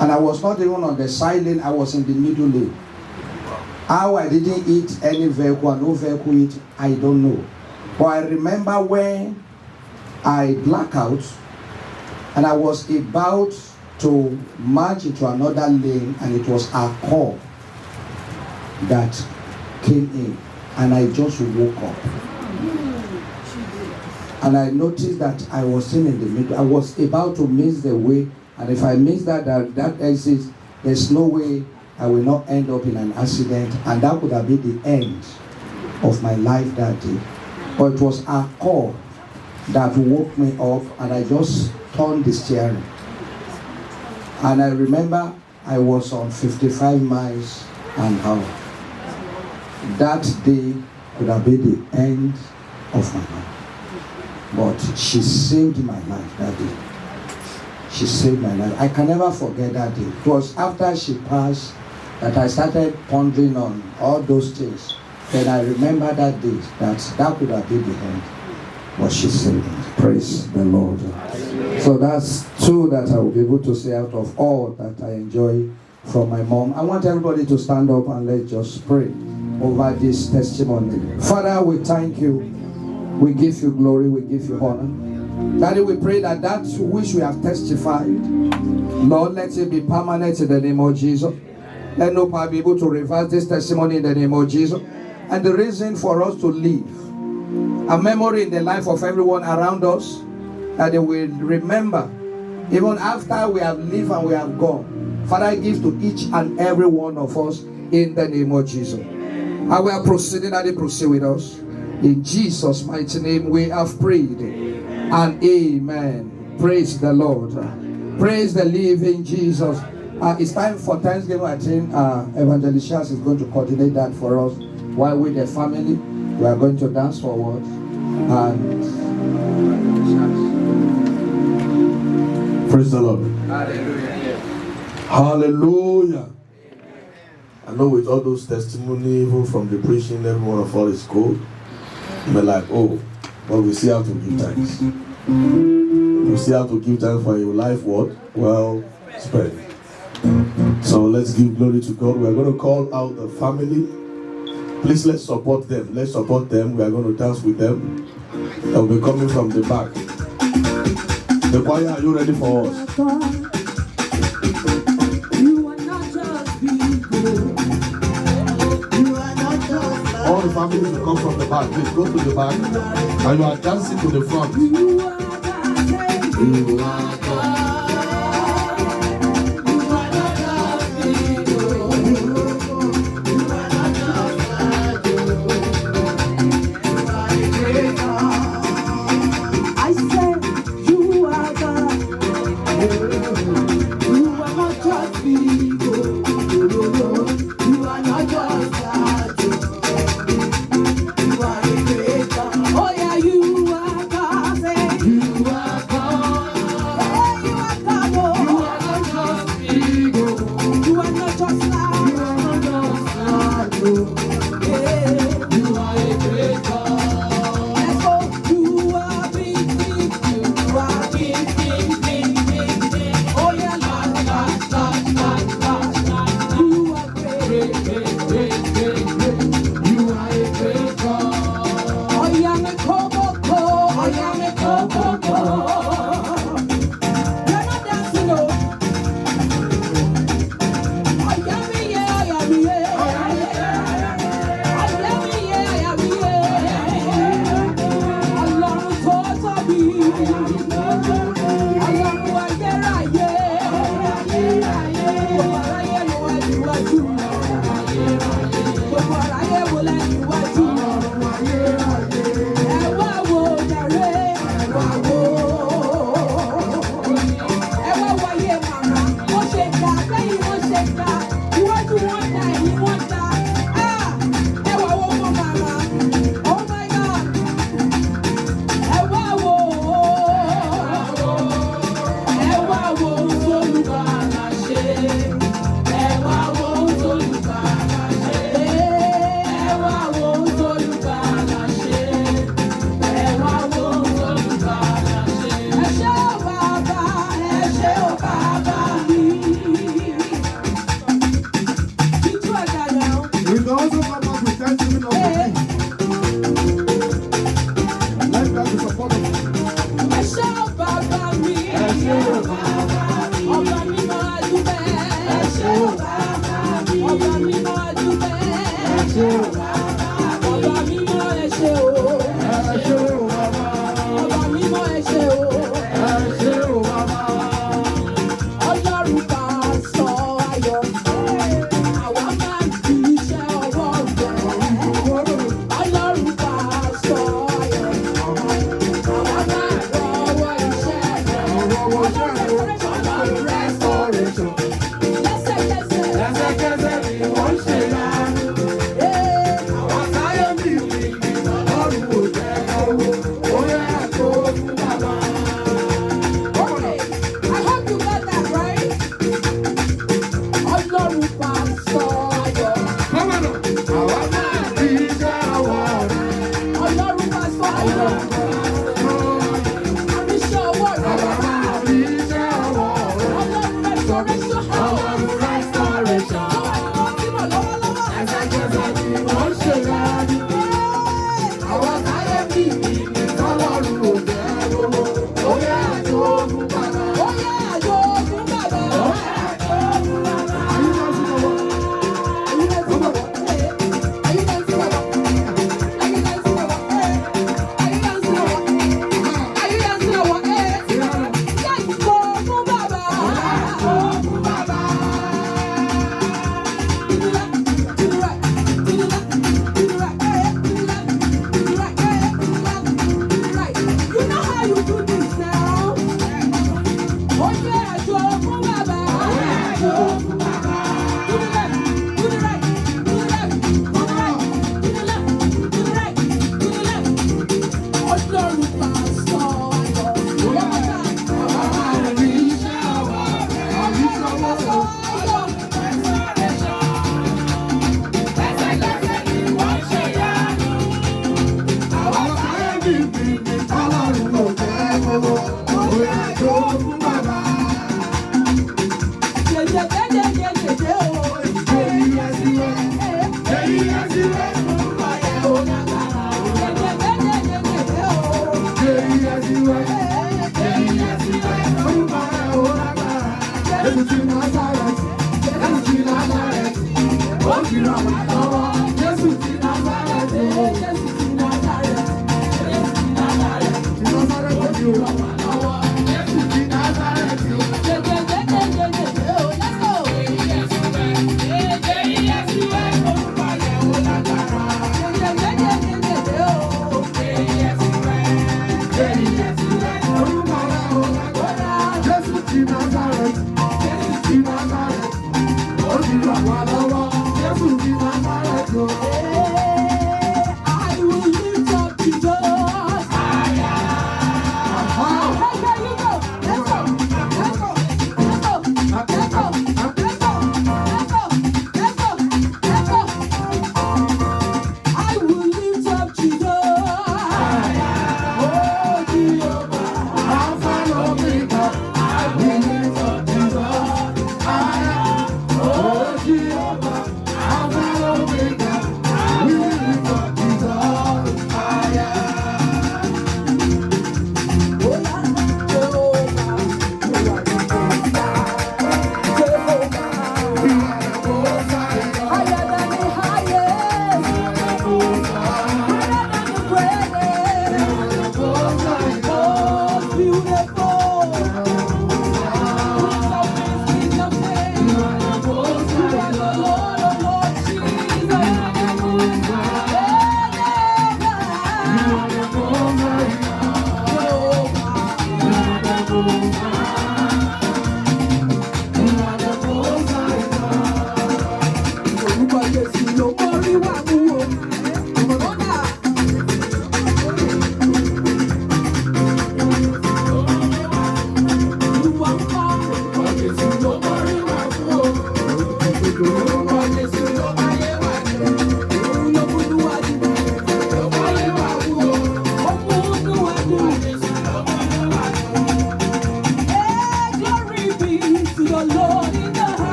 And I was not even on the side lane, I was in the middle lane. How I didn't hit any vehicle and no vehicle hit, I don't know. But I remember when I blacked out and I was about to merge into another lane, and it was a call that came in, and I just woke up. And I noticed that I was still in the middle. I was about to miss the way, and if I miss that exit, there's no way I will not end up in an accident, and that would have been the end of my life that day. But it was a call that woke me up, and I just turned the steering. And I remember I was on 55 miles an hour. That day could have been the end of my life. But she saved my life that day. She saved my life. I can never forget that day. It was after she passed that I started pondering on all those things. Then I remember that day that could have been the end. But she saved me. Praise the Lord. So that's two that I will be able to say out of all that I enjoy from my mom. I want everybody to stand up and let's just pray over this testimony. Father, we thank you. We give you glory. We give you honor. Daddy, we pray that which we have testified, Lord, let it be permanent in the name of Jesus. Let no power be able to reverse this testimony in the name of Jesus. And the reason for us to live, a memory in the life of everyone around us, that they will remember even after we have lived and we have gone. Father, I give to each and every one of us in the name of Jesus. And we are proceeding, and they proceed with us. In Jesus' mighty name we have prayed. And amen. Praise the Lord. Praise the living Jesus. It's time for Thanksgiving. I think Evangelist Charles is going to coordinate that for us. While with the family, we are going to dance forward. And praise the Lord. Hallelujah. Hallelujah. I know with all those testimony, even from the preaching, every one of us is cold. We're like, oh, but we see how to give thanks. We see how to give thanks for your life, what? Well spent. So let's give glory to God. We are going to call out the family. Please let's support them. Let's support them. We are going to dance with them. They'll be coming from the back. The choir, are you ready for us? All the families will come from the back. Please go to the back. And you are dancing to the front. You are God. Oh yeah, you are God. You are God.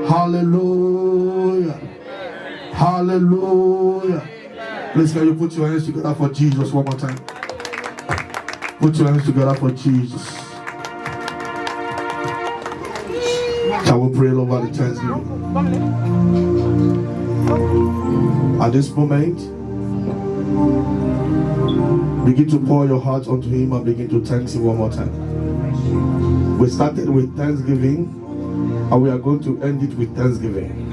Hallelujah. Hallelujah. Please, can you put your hands together for Jesus one more time? Put your hands together for Jesus. Shall we pray over the Thanksgiving? At this moment, begin to pour your heart onto Him and begin to thank Him one more time. We started with Thanksgiving and we are going to end it with Thanksgiving.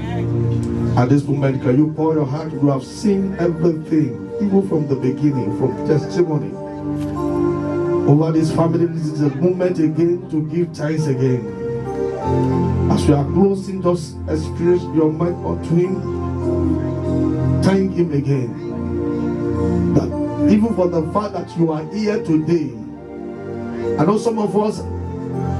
At this moment, can you pour your heart? You have seen everything, even from the beginning, from testimony. Over this family, this is a moment again to give thanks again. As we are closing, just express your mind unto Him. Thank Him again. That even for the fact that you are here today, I know some of us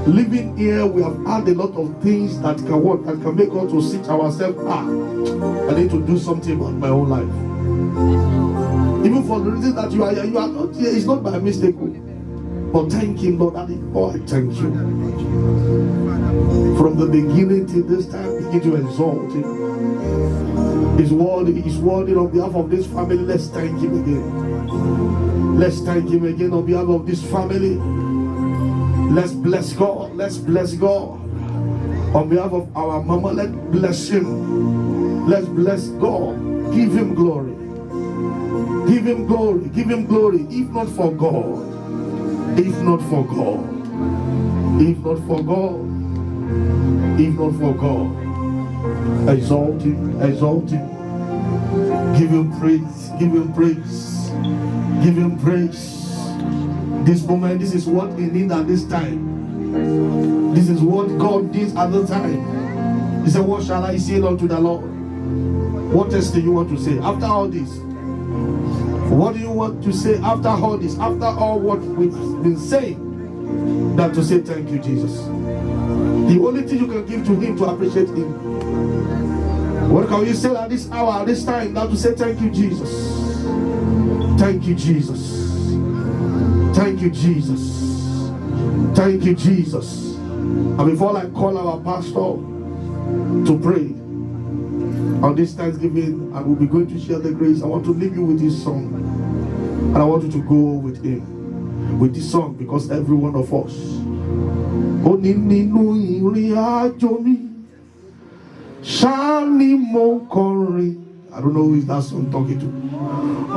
living here, we have had a lot of things that can work, that can make us to sit ourselves. I need to do something about my own life. Even for the reason that you are here, you are not here. It's not by mistake. But thank Him, Lord. Daddy, oh, I thank you. From the beginning till this time, begin to exalt Him. His word on behalf of this family. Let's thank Him again. Let's thank Him again on behalf of this family. Let's bless God. Let's bless God. On behalf of our mama, let's bless Him. Let's bless God. Give Him glory. Give Him glory. Give Him glory. If not for God. If not for God. If not for God. If not for God. Exalt Him. Exalt Him. Give Him praise. Give Him praise. Give Him praise. This moment, this is what He needs at this time. This is what God did at the time. He said, what shall I say unto the Lord? What else do you want to say after all this? What do you want to say after all this? After all what we've been saying, than to say thank you, Jesus. The only thing you can give to Him to appreciate Him. What can you say at this hour, at this time, than to say thank you, Jesus? Thank you, Jesus. Thank you, Jesus. Thank you, Jesus. And before I call our pastor to pray on this Thanksgiving, and we'll be going to share the grace, I want to leave you with this song. And I want you to go with him, with this song, because every one of us. I don't know who is that song talking to.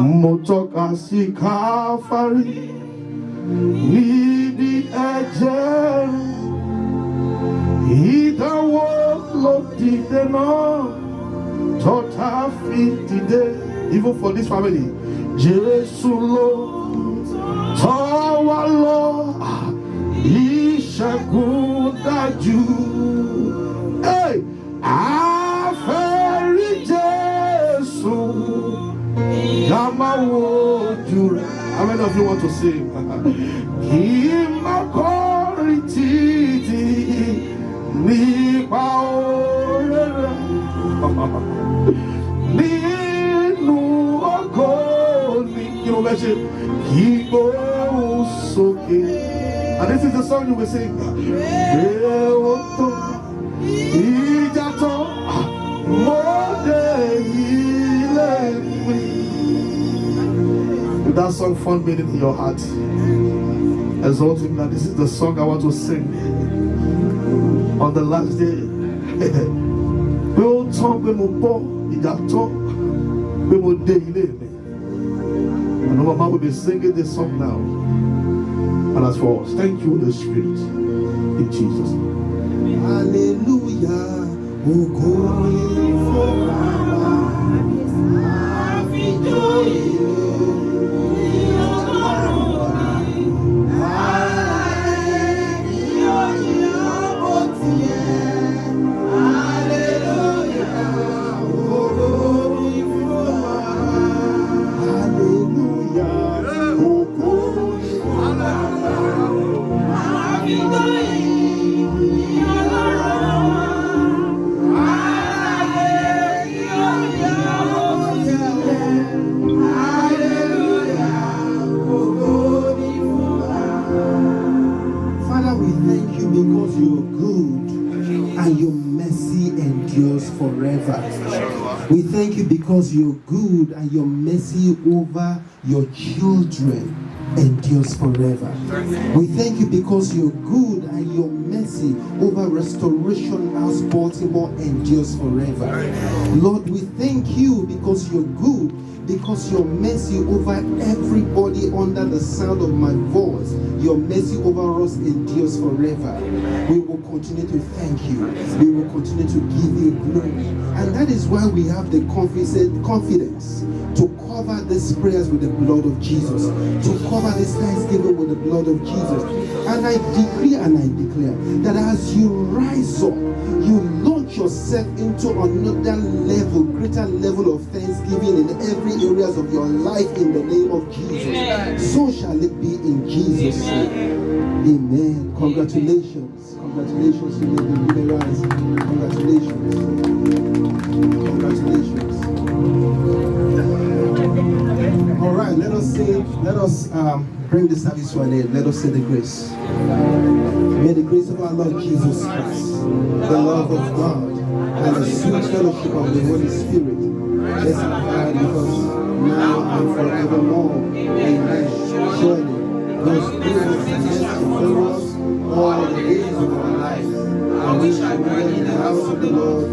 Motoka si Calvary. Need eje ida wo lo dide no tota fit today. Even for this family, Jesu lo tawa lo ishagun daju. Hey, aferi Jesu yama wo jure. How many of you want to sing? And this is the song you will sing. If that song found meaning in your heart, exalt Him that this is the song I want to sing on the last day. We all talk, we will pour, we will daily. And our mama will be singing this song now. And as for us, thank you, Holy Spirit, in Jesus. Hallelujah. Oh, God, forever. We thank you because you're good and your mercy over your children endures forever. We thank you because you're good and your mercy over Restoration House Baltimore endures forever. Lord, we thank you because you're good, because your mercy over everybody under the sound of my voice, your mercy over us endures forever. We will continue to thank you. We will continue to give you glory. And that is why we have the confidence to cover these prayers with the blood of Jesus, to cover this thanksgiving with the blood of Jesus. And I decree and I declare that as you rise up, you launch yourself into another level, greater level of thanksgiving in every areas of your life in the name of Jesus. Amen. So shall it be in Jesus' name. Amen. Congratulations. Congratulations to Lady Liberals. Congratulations. Congratulations. All right, let us bring the service to an end. Let us say the grace. May the grace of our Lord Jesus Christ, the love of God, and the sweet fellowship of the Holy Spirit rest and abide with us now and forevermore. Amen. Surely, God's goodness and mercy follow us all the days of our life, and we shall dwell in the house of the Lord